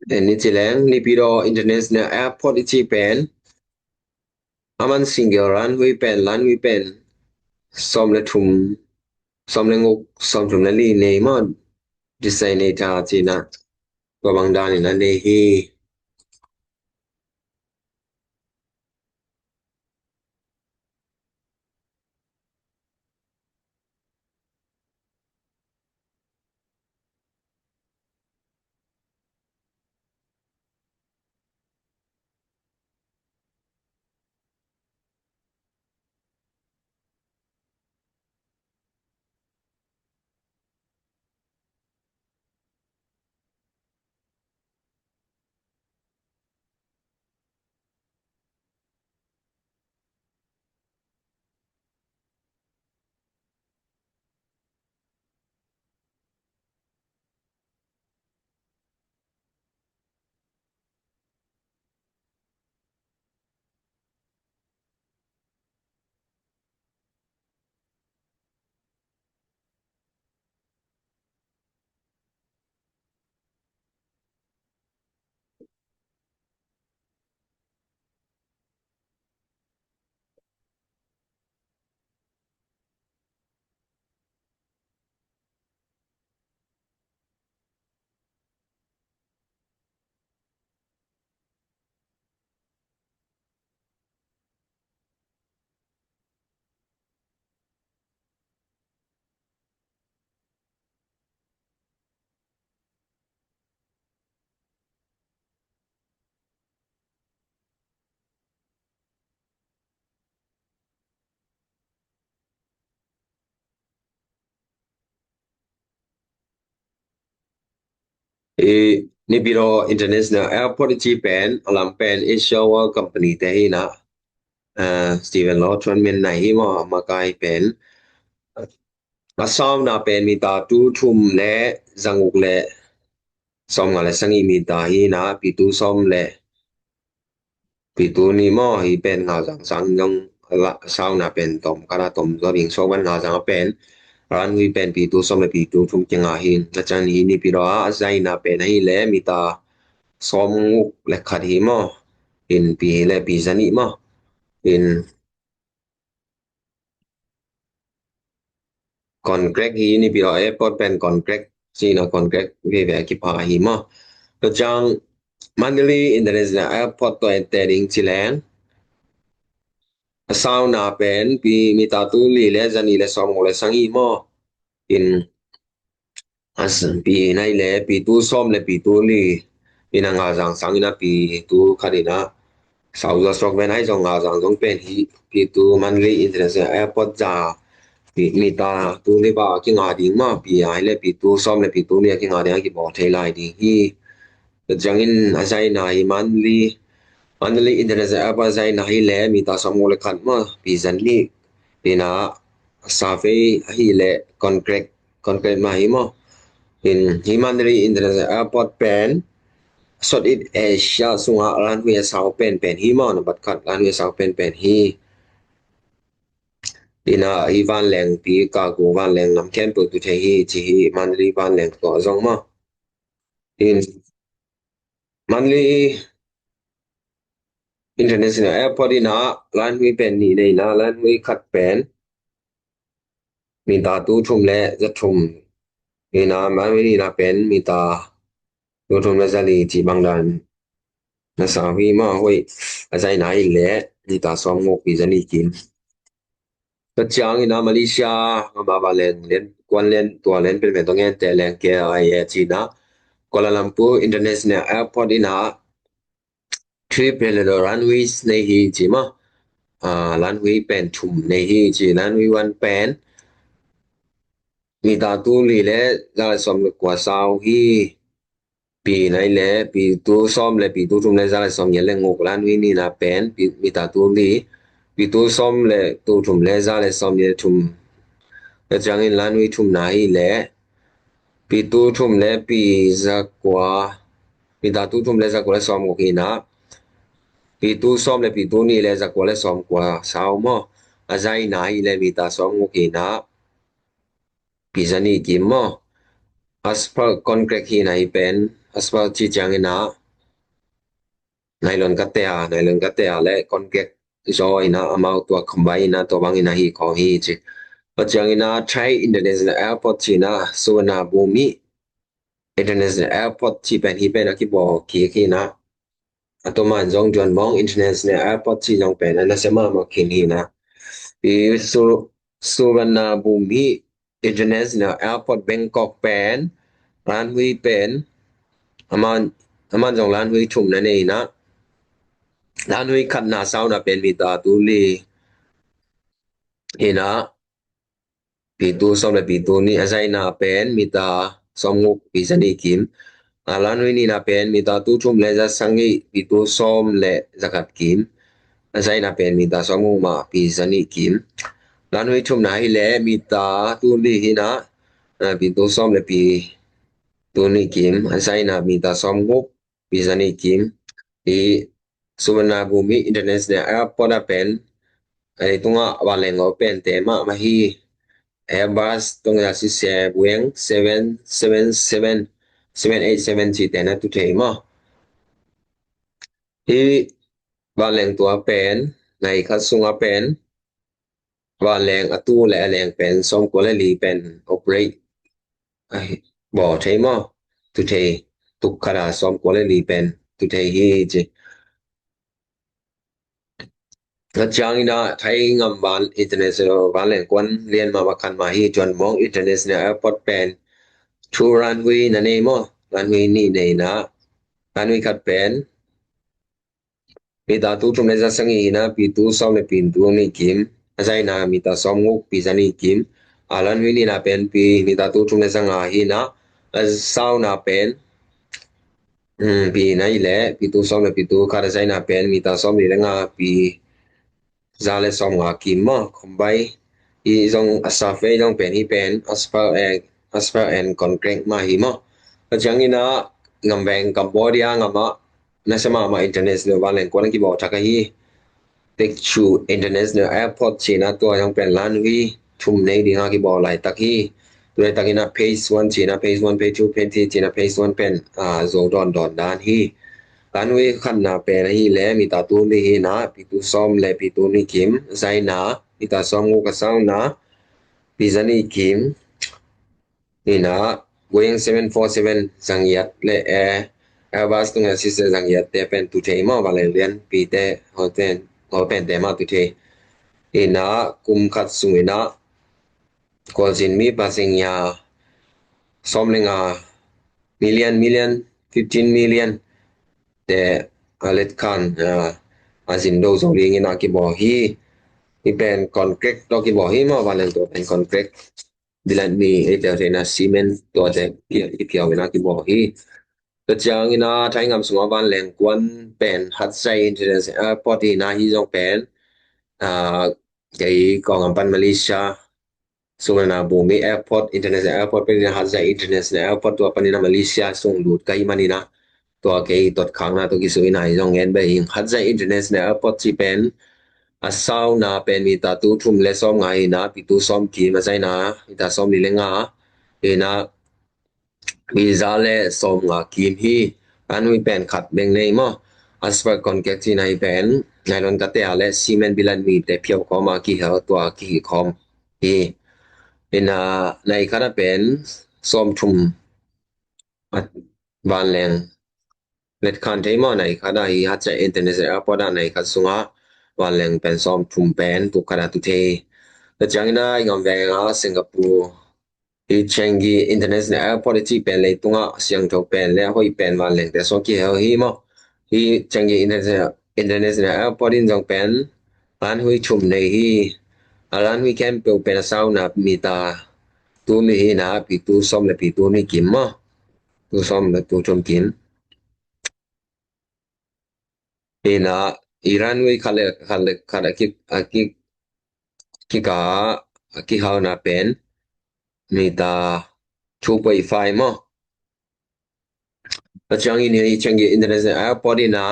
ni chileng ni piro international airport chi pen aman single runway pen runway pen som le thum som le nguk som thum le li nei ma designator chi na ko bang da ni na nei hi ni piro international airport chi pen alam pen Asia World company te hi na Steven Law ชวนเมนไหนที่มามากลายเป็นซ้อมนาเป็นมีตาตู้ทุ่มและจังอุกและซ้อมงานและสังอีมีตาฮีนะปีตู้ซ้อมและปีตู้นี่มอฮีเป็นงาจังสังยงละซ้อมนาเป็นตอมกะละตอมก็บิงซ้อมวันงาจังเป็นรันวีเป็นปีตู้ซ้อมและปีตู้ทุ่มจังอาหินอาจารย์ฮีนี่ปีรออาใจนาเป็นฮีและมีตาซ้อมอุกและขัดฮีมอเป็นปีและปีจันนี่มอเป็น contract hi ni piro airport pen contract sina contract ve ve ki pa hi ma to chang Mandalay International Airport to entering chilang sauna pen pi mitatu li le zani le som le sangi mo in asan pi nai le pi tu som le pi tu li pinanga jang sangina pi tu khadina sauza sok ben hai jong nga jang jong pen hi pi tu Mandalay International Airport ja mi ta tu le ba ki nga ding ma pi ai le pi tu som le pi tu ne ki nga ding ki bo thai lai ding hi jangin azai na hi manli International Airport zai na hi le mi ta som le khat ma pi zan li pina safe hi le contract ma hi mo in Manli International Airport pen sot it Asia sunga runway south pen hi mo na bat khat runway south pen hi Pina Ivan Leng pi ka go van leng nam ken pu tu the hi chi Manli van leng to zong ma in Manli International Airport ina runway pen ni nei na runway khat pen mi ta tu thum le za thum ina Manli ni na pen mi ta tu thum le za li chi bang dan na sa wi ma hoi azai na i le ni ta som ngok pi za ni kinก็จางอินามาเลเซียมาบาเลนเล่นกวนเล่นตัวเล่นเป็นแบบตรงเงี้ยแต่แรงแกไอเอจีนะกัวลาลัมพูร์อินเตอร์เนชั่นแนลแอร์พอร์ตอินาทริปเฮเลโดรันวีส์ในฮีจีมารันวีเป็นทุ่มในฮีจีรันวีวันเป็นมีตาตูลีและจะสมกว่าสาวฮีปีไหนแหละปีตูซ้อมและปีตูทุ่มและจะสมยันและงกรันวีนี่นะเป็นมีตาตูลีปีตูซ้อมและตูทุ่มและจะสมยันทุ่มก็จังอินรันวีทุ่มไหนแหละปีตูทุ่มและปีจะกว่าปีตาตูทุ่มและจะกว่าซ้อมกว่านะปีตูซ้อมและปีตูนี่และจะกว่าซ้อมกว่าสาวมออาใจไหนและมีตาซ้อมกว่านะปีจันนี่กิมมอas per contract hi nai pen as per chi chang ina nailon katea le contract jo ina amount to combine na to bang ina hi ko hi chi chang ina Thai International Airport china Suvarna Bhumi International Airport chi pen hi pen ki bo ki na atoman jong jon mong International Airport chi jong pen na sema ma kin hi na pi Suvarna Bhumi International Airport Bangkok pen runway pen aman jong runway thum na nei na runway khat na sau na pen mi ta tu li ina pi tu som le pi tu ni azai na pen mi ta som nguk pi sani kim runway ni na pen mi ta tu thum le za sangi pi tu som le zakat kim azai na pen mi ta som nguk ma pi sani kim runway thum na hi le mi ta tu li hina pi tu som le pi tu ni kim azai na mi ta som nguk pi sani kim di Suvarna Bhumi International Airport pen ai tunga walengo pen tema mahi Airbus tunga si se Boeing 787 chi tena tu thema hi waleng tua pen nai khasunga pen waleng atu le aleng pen som ko le li pen operate ai bo thema tu the tukkara som ko le li pen tu the hi chi Changina Thai ngam ban international ban kwan lien ma bakan ma hi John Mong International Airport pen two runway na nei mo runway ni nei na runway khat pen mi ta tu thum le za sangi na pi tu som le pin tu ni kim azai na mi ta som nguk pi zani kim runway ni na pen pi mi ta tu thum le sanga hi na sau na pen pi nai le pi tu som le pi tu kha azai na pen mi ta som le nga pi zale som nga kim mo khombai I zong asafe zong pen hi pen asper and concrete ma hi mo chang ina ngam veng Cambodia ngama nasama ma international valen ko ki bo thaka hi tek chu international airport china to yang pen lan wi thum nei dinga ki bo lai taki tu takina phase 1 china phase 1 phase 2 phase 3 china phase 1 pen zo don dan hi kan wi khan na pe hi le mi ta tu ni hi na pi tu som le pi tu ni kim zai na mi ta som ngo ka sau na pi zani kim ni na Boeing 747 zangiat le Airbus tu nga sise zangiat te pen tu te mo ba le lian pi te ho pen te ma tu te ina kum khat sungina ko jin mi passing ya som lenga million 15 million te alet khan azin do zo ring ina ki bo hi pen concrete to ki bo hi mo valen to pen concrete bilan ni ete na cement to te ki piao ina ki bo hi to chang ina thai ngam sunga ban leng kwan pen hat sai international airport na hi jong pen cái còn ở bên Malaysia Sukarna Bumi Airport International Airport pen hat sai international airport to pan na Malaysia song lut kai manina to cái tot khang na to ki su ina jong en be hat sai international airport chi pen asau na pen mi ta tu thum le som ngai na pi tu som ki ma sai na mi ta som ni le nga e na mi za le som nga kim hi an wi pen khat beng nei mo as per contact ti nai pen nai lon ka te ale cement bilan mi te phiao ko ma ki ha to ki khom hi ina nai khara pen som thum at ban leng let khan te mo nai khada hi hat cha international airport nai khat sunga ban leng pen som thum pen tu khara tu the the changina ngam ve nga Singapore I Changi International Airport chi pen le tunga siang tho pen le hoi pen ban leng te so ki hi mo hi Changi International Airport in jong pen an hui chum nei hi alan hui kem pe pen sau na mi ta tu mi hi na pi tu som le pi tu ni kim mo tu som le tu chum kim ina Iran hui khale ki ka ki hau na pen mi ta 2.5 mo Changi ni Changi International Airport na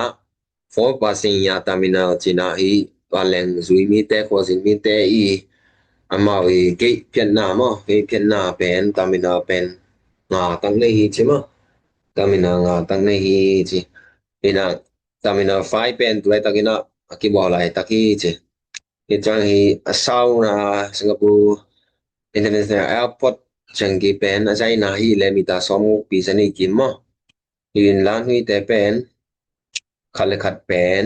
4% ya terminal china hi waleng zui mi te ko sin mi te I amao I ke pian na mo ke pian na pen terminal pen nga tang nei hi chi mo terminal nga tang nei hi chi ina terminal 5 pen tu takina ki bo lai taki chi ke chang hi asau na Singapore International Airport Changi pen azai na hi le mi ta som pi sani kim mo in lan hui te pen khale khat pen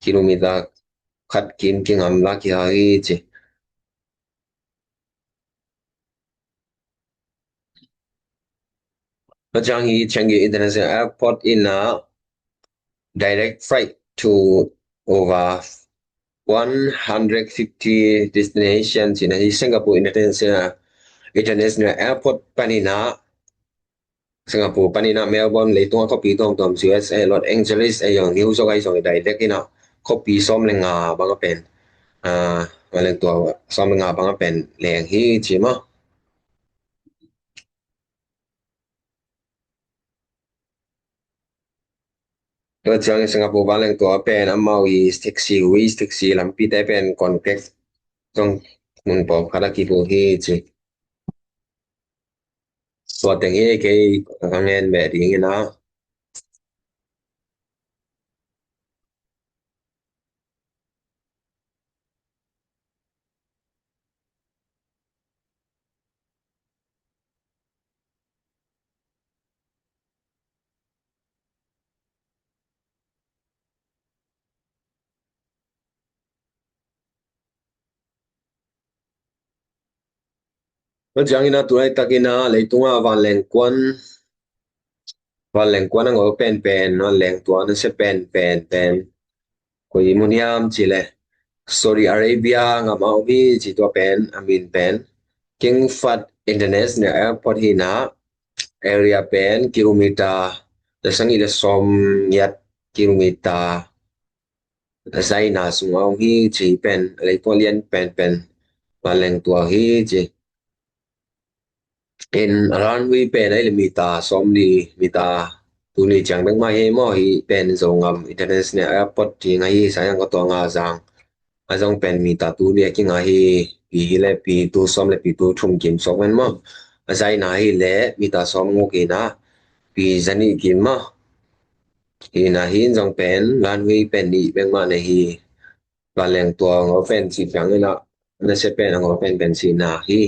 kilometer khat kim ki ngam la ki hai che Pachang hi Changi International Airport in a direct flight to over 150 destinations in Singapore International Airport panina Singapore panina Melbourne leitung copy tom USA Los Angeles ayong New South Wales direct ina copy som lenga bang pen walang to som lenga bang pen leng hi chi mo to chang Singapore walang to pen amau I taxi lampi te pen contact tong mun po kada ki po hi chi so teng e ke ngen be ding na to chang ina tu ai takina leitunga van leng kwan ngo pen no leng to na se pen ko imuniam chile Saudi Arabia nga mau bi chi to pen amin pen King Fahd International Airport hi na area pen kilometer the sangi the som yat kilometer ใส่หน้าสูงเอาฮีจีเป็นอะไรพวกเรียนเป็นมาแรงตัวฮีจีเอ็นร้านวิเป็นไอ้มีตาซอมดีมีตาตัวนี้จังเป็นมาเฮมอฮีเป็นทรงอินเทอร์เน็ตเนี่ยแอร์พอร์ตที่ไงสายังก็ตัวงาจังอาจงเป็นมีตาตัวเนี่ยกิงไงปีเละปีตัวซอมเละปีตัวทุ่มกินซอกมันมั้งอาศัยหน้าฮีเละมีตาซอมงกินะปีจันนี่กินมั้งฮีน่าฮีจงเป็นร้านวิเป็นนี่เป็นมาในฮี valeng tua ngo fen si pyang ina na se pen ngo pen pen si na hi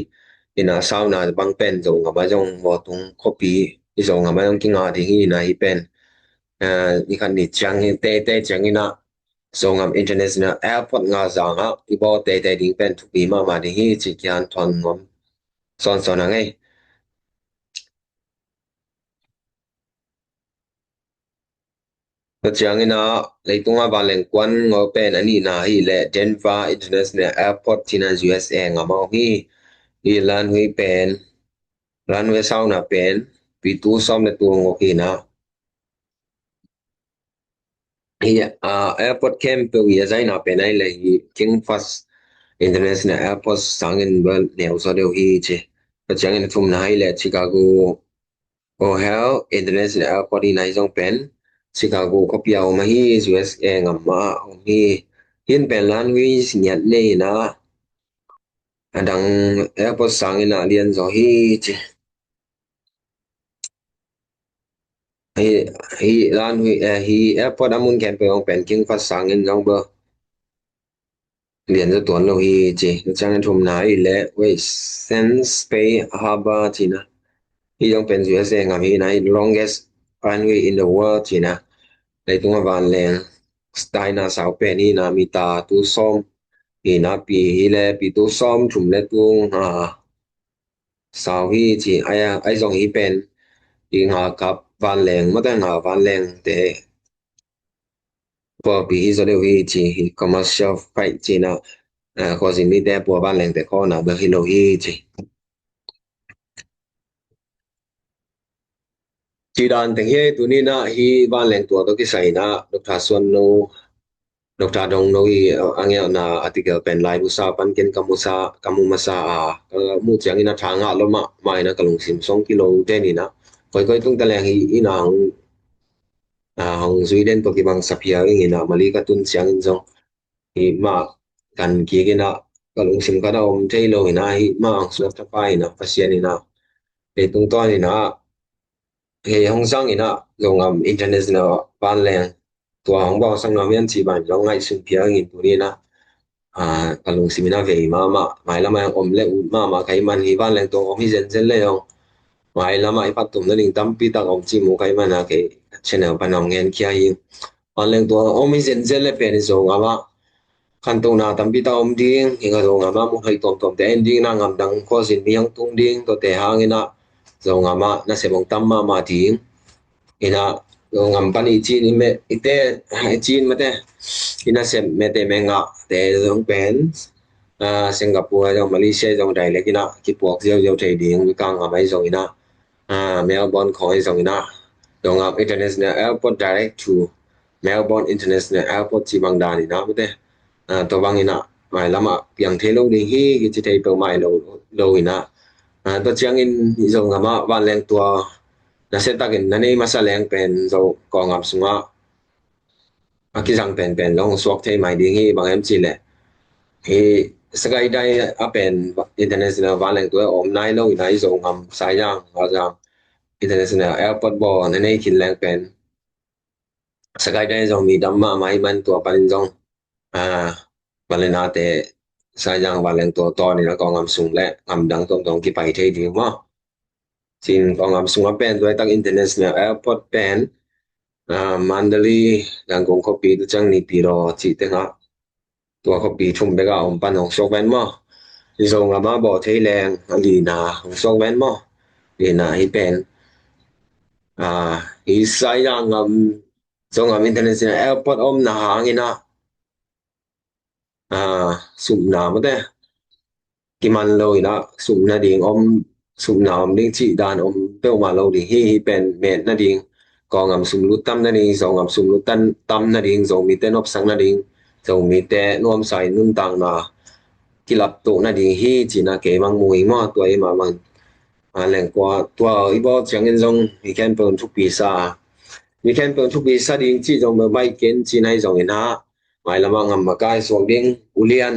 ina sau na bang pen zo nga ba jong mo tung copy i zo nga ba jong kinga di hi na hi pen ni kan ni chang hi te chang ina zo ngam internet na airport nga za nga i bo te ding pen tu pi ma di hi chi kyan thon ngom son na ngaiก็เจียงนะเลยตรงว่าบาเลงกวนงอเป็นอันนี้นะฮีแหละ Denver International Airport ที่นั่น USA งะมอฮีลันเวย์เป็นรันเวย์เซานะเป็นปีตูซ่อมในตัวงอฮีนะฮีAirport Camp เปียใจนะเป็นไอเลย King Fahd International Airport สังเกตว่าแนวสอดเดียวฮีเจก็เจียงนะทุ่มนะฮีแหละ Chicago O'Hare International Airport ที่ไหนจงเป็น Chicago ก็เปียวมาฮี USA งะมาฮีเห็นเป็นร้านวิสิญญาณนี่นะดัง Airport สังเกตนะเรียนจอฮีเจฮีร้านวิฮี Airport อามุนแคมเปญเป็น King Fahd สังเกตจงเบอเรียนจะตัวเราฮีเจจังนั้นทุ่มนะฮีแหละ Western Bay Harbor ที่นะฮีจงเป็น USA งะฮีนะ longest runway in the world ที่นะในตรงวันแรงสไตล์นาสาวเป็นนี่นะมีตาตูส้มอีนะปีฮีแลปีตูส้มถุมและตุงสาวฮีจีไอซองฮีเป็นอีหากับวันแรงไม่ได้หาวันแรงแต่พอปีฮีโซเดฮีจีคอมเมอร์เชียลไฟจีนะข้อสิ่งนี้แต่ปัววันแรงแต่ข้อนะเบอร์ฮิโลฮีจีจีดานแต่เฮตัวนี้นะฮีวันแรงตัวตัวที่ใส่นะลูกทาส่วนโน Dr. Dong Noi angya na article pen lai busa pan ken kamusa kamumasa mu chiang ina thanga loma mai na kalung sim song kilo te ni na koi tung ta leng hi ina hong Sweden to ki bang sapia ina mali ka tun chiang in jong hi ma kan ki gina kalung sim ka da om te lo ina hi ma ang su ta pa ina pasien ina te tung to ina he hong sang ina longam international ban leng ตัวของบอสังนามยันจีบันยองไงสุนเพียงอินตัวนี้นะกะลงสิมินาเวมาหมายละมาอมเละอุดมาใครมันฮีบ้านแรงตัวอมฮิเซนเซนเลยองหมายละมาไอปัตตุมนั่นเองตั้มปีตักอมจีมูใครมันนะเคเช่นเอาปนองเงินขี้ยิงบ้านแรงตัวอมฮิเซนเซนเลยเป็นส่งอามาคันตัวนาตั้มปีตักอมดิ้งหิงกับตัวอามามุให้ตอมแต่เอ็นดิ้งนางามดังข้อสินมียังตุ้งดิ้งตัวแต่หางินะส่งอามาน่าเสบงตั้มมาดิ้ง ina ngam pani chin me ite chin mate ina sem mete menga te jong pen Singapore jong Malaysia jong dai le kina ki pok jeu thai ding ka nga mai jong ina Melbourne khoi jong ina jong up international airport direct to Melbourne international airport chi bang dan ina mate to bang ina mai lama piang thelo ding hi ki chi thai to mai lo ina to chiang in jong ama ban leng tua nasetakin nanay masaleng pen zo kongam sunga akizang pen long swak thai mai ding hi bang em chi le hi sakai dai apen international valeng tu om nai lo nai zo ngam sayang ajang international airport bo nanay kinleng pen sakai dai zo mi damma mai man tu panin jong balena te sayang valeng tu to ni na kongam sung le ngam dang tong ki pai thai di mo sin kongam sunga pen tu tak international airport pen Mandalay dan kong kopi tu chang ni piro chi te nga tua kopi thum be ga om pan hong sok ven mo ni zo nga ma bo thei leng ali na hong sok ven mo ni na hi pen hi sai yang zo nga international airport om na hangina sum na ma de ki man lo ina sum na ding om sum na om ding chi dan om pe ma lo ding hi pen met na ding กองอำสุมลุตัมนั่นเองสองอำสุมลุตันตัมนั่นเองสองมีเต้นอบสังนั่นเอง so mi te nuam sai nun tang na kilap to na ding hi china ke mang mui ma toi ma mang leng kwa tua ibo chang in jong mi ken pon thu pi sa mi ken pon thu pi sa ding chi jong ma bai ken chi nai jong in ha mai lama ngam ma kai so ding ulian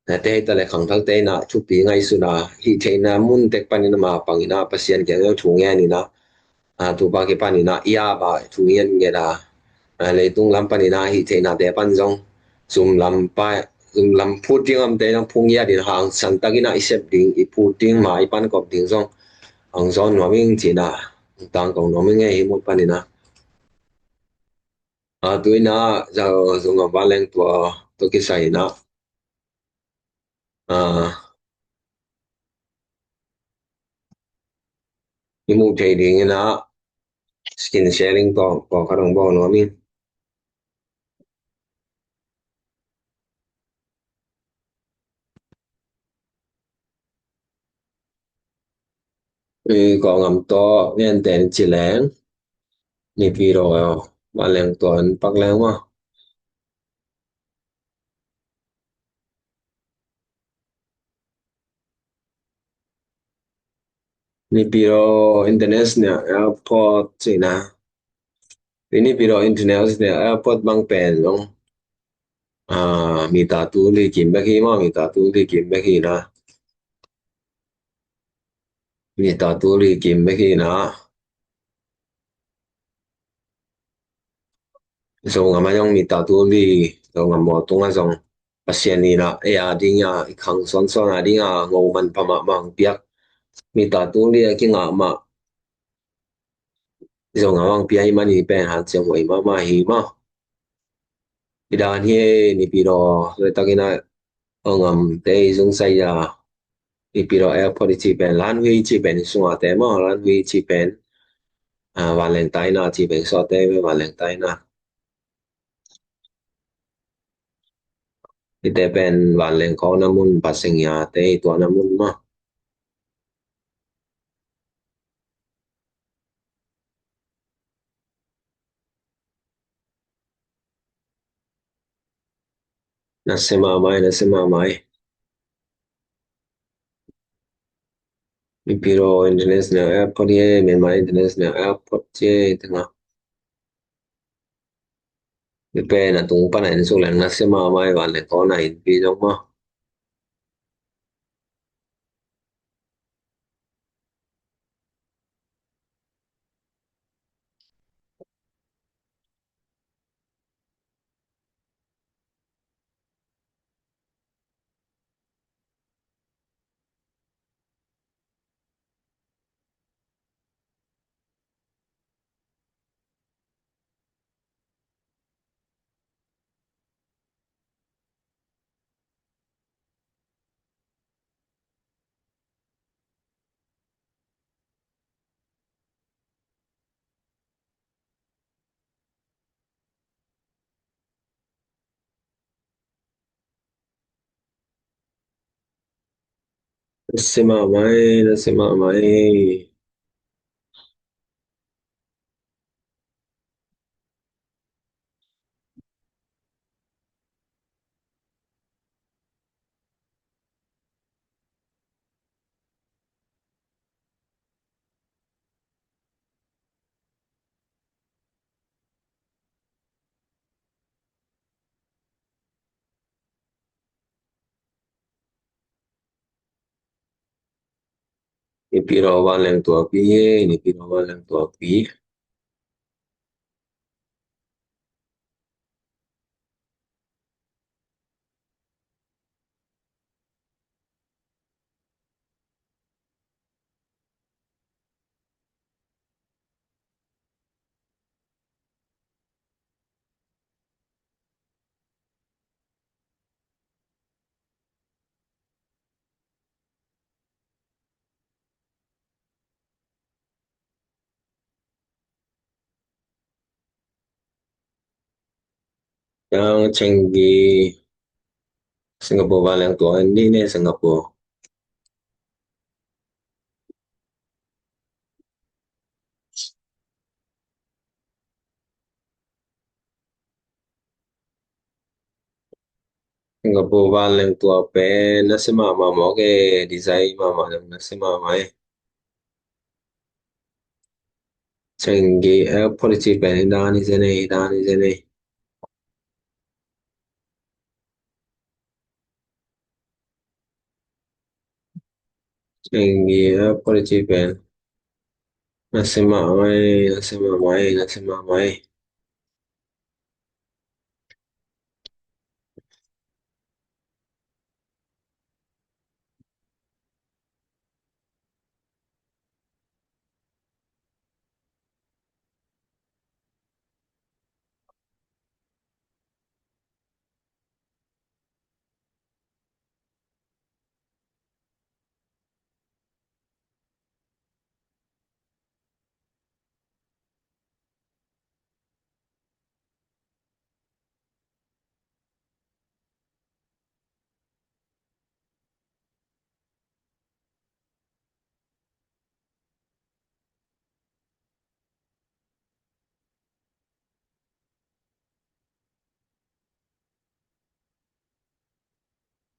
na te ta le khang thal te na thu pi ngai su na hi the na mun tek panin ma pangina pasien ke thu nge ni na tu ba ke panina ia ba thu yen nge da le tung lam panina hi the na te pan jong zum lam pa zum lam puting am te nang phung ya din hang san takina isep ding I puting mai pan kop ding jong ang zon no ming china tang kong no ming e mo panina tuina za zung ba leng to ki sai na imu the ding na skin sharing ko karong bo no ming ko ngam to ngen ten chi leng ni pi ro ba leng to an pak leng ma ni pi ro international airport china ini pi ro international airport bang pen long mi ta tu li kim ba ki ma mi ta tu li kim ba ki na mi ta tu li kim ba ki na so ngam yong mi ta tu li so ngam mo tung a song pasien ni na e a ding ya khang son son a ding a ngo man pa ma mang piak mi ta tu li ki nga ma so ngam wang pi ai man ni pen han che moi ma ma hi ma idan hi ni pi ro le ta ki na ngam te sung sai ya ni pi ro airport chi pen lan hui chi pen su a te ma lan hui chi pen Valentine na chi pen so te Valentine na ite pen Valen ko na mun pasing ya te to na mun ma na sema mai mi piro international airport ye Myanmar international airport che tanga mi pe na tung pa na su lang na sema mai Valen ko na in pi jong ma na sema mai mi piro Valen to pi ni piro Valen to pi yang chenggi Singapore Valen to ni ne Singapore Singapore valeng tua pe nasema mama ke design mama nasema mai Changi policy pe dani jene Changi policy pe nasema mai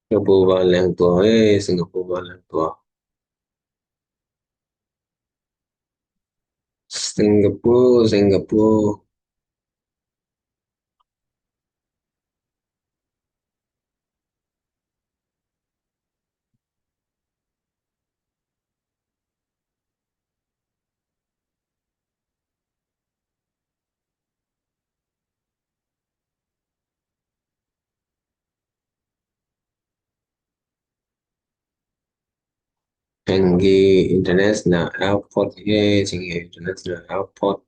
Singapore valeng tua Singapore valeng tua Singapore Changi International Airport Changi International Airport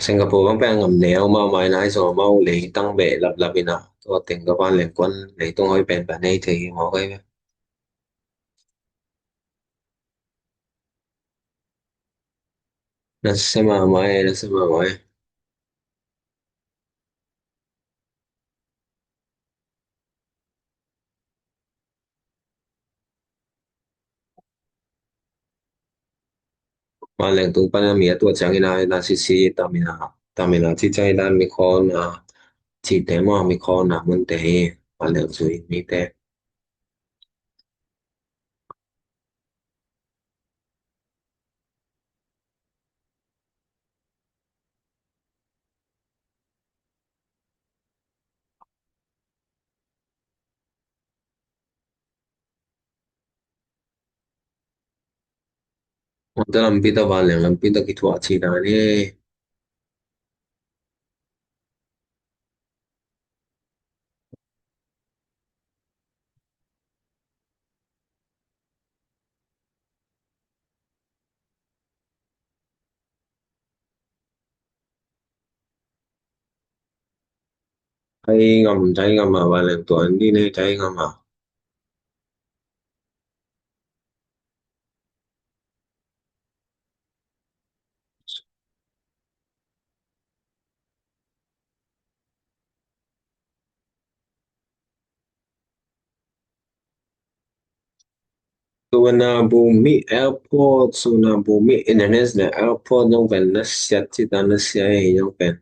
Singapore bang pe ngam neo ma mai nai so mau le tang be lap ina to teng ka ban leng kwan le tong hoi pen pa nei thi mo kai nasema mai ma leng tung pa na mi tu chang ina na si tamina chi chai dan mi khon chi te mo mi khon na mun te ma leng sui mi te Mutta lampi ta valeng lampi ta ki thua chi da ni chai ngam ma valeng tu an ni nei chai ngam ma Suvarnabhumi Bhumi International Airport yang pen na siat chi ta na sia yang pen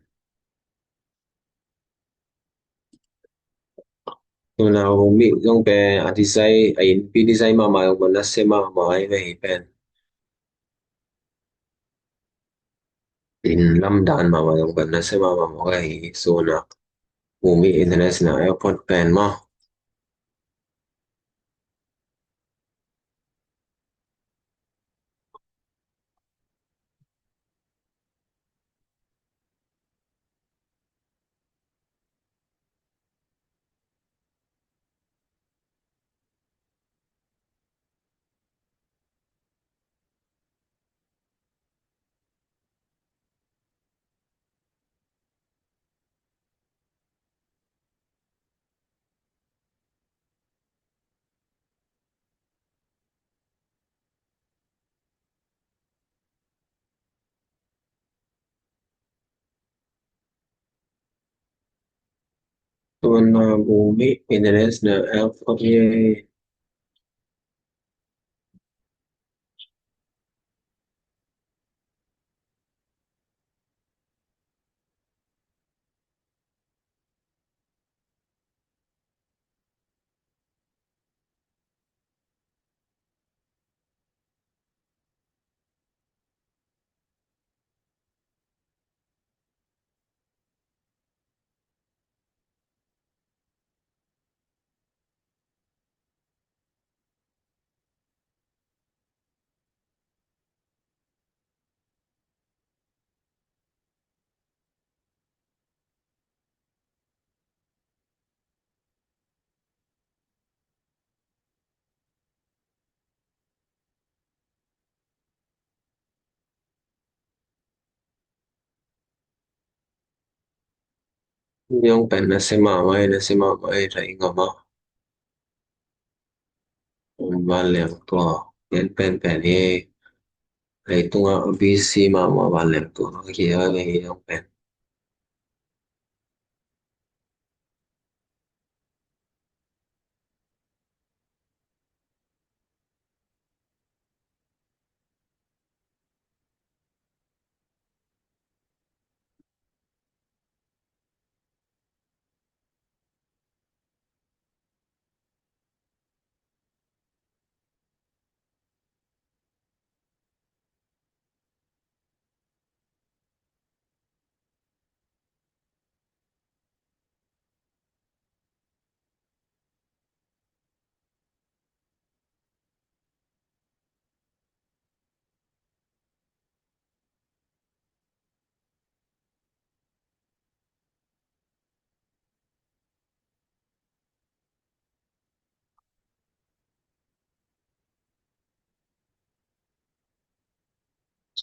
Suvarnabhumi yang pen design ain pi design ma ma yang na se ma ma ai ve pen in lam dan ma ma yang na se ma ma ma ai Suvarnabhumi International Airport pen ma Suvarnabhumi International Airport Yung pen na si mama ay ra ingama valem to yen pen pen e ay tunga busy mama valem to ki ay yung pen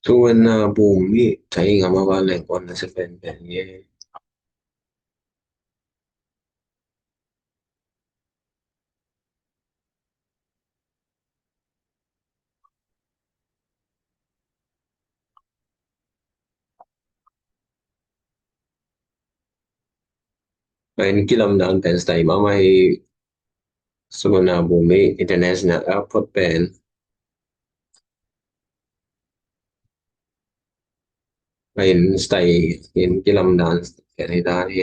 suwen na bumi tay ingama valem kon na si pen pen e ay kilam dan pen stay mama ay suwen na bumi international airport pen ay stay in kilam dan pen ay dari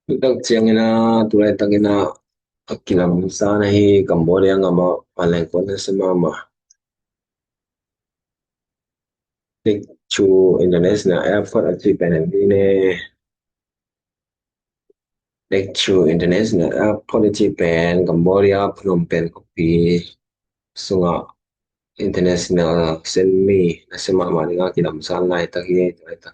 Dag chiang ina tulay tagina kilam sana hi Cambodia ngama valem kon na si mama to international airport at pen ne to international airport at pen Cambodia Phnom Penh ko pi sunga international sen mi na si mama ni nga kilam san lai ta hi ta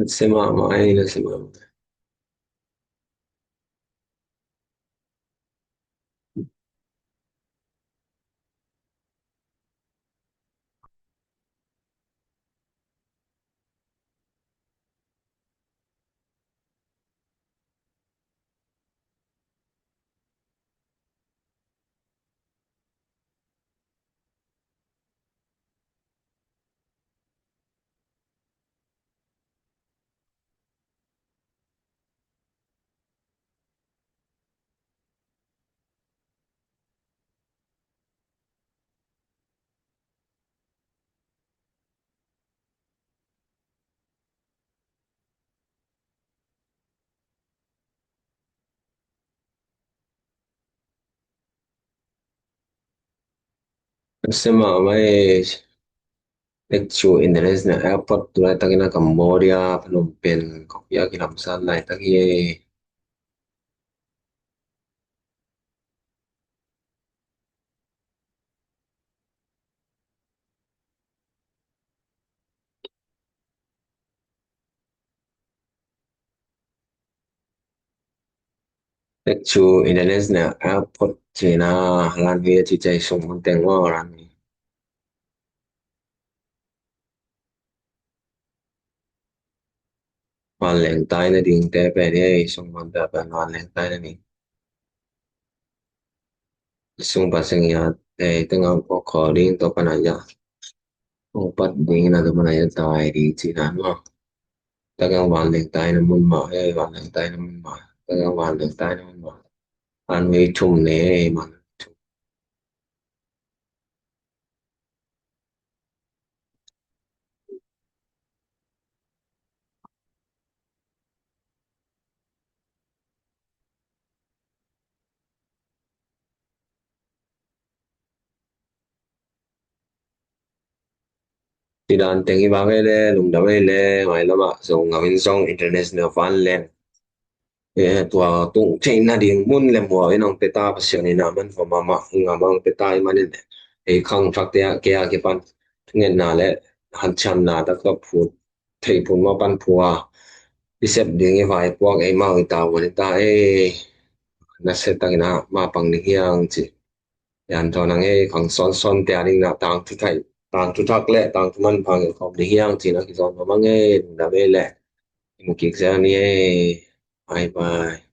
si mama ay na si mama Sema mai lecture international airport tulai takina Cambodia Phnom Penh kopia kilamsan lai taki lecture international airport China runway ที่ใจส่งมันแต่งว่า runway วันแหล่งใต้นะดิ่งแต่ไปได้ส่งมันแต่เป็นวันแหล่งใต้นะนี่ส่งภาษาอังกฤษแต่ตั้งเอาพอขอดิ่งต่อปัญหาอย่าโอ้ปัดดิ่งนะต่อปัญหาอย่าตายดีจีนั้นว่าตั้งเอาวันแหล่งใต้นะมันมาให้วันแหล่งใต้นะมันมาตั้งเอาวันแหล่งใต้นะมันมาrunway ชุ่มเน่มันที่ด้านแต่งอีบางให้เลยลุงดำให้เลยไว้แล้วมาส่งเอาเป็นส่ง international fan เลย tua tung chain na ding mun le mo inong peta pasyon ni naman fa mama nga mang peta manin e khang thak te ke a ke pan ngen na le han cham na ta ko phu thei phun ma pan phua isep ding e vai puak e mau ta won ta e na se ta na ma pang ni hiang chi yan to nang e khang son son te ani na tang thu thai tang thu thak le tang thu man phang e khom ni hiang chi na ki son ma mang e da be le mu ki sa ni e bye bye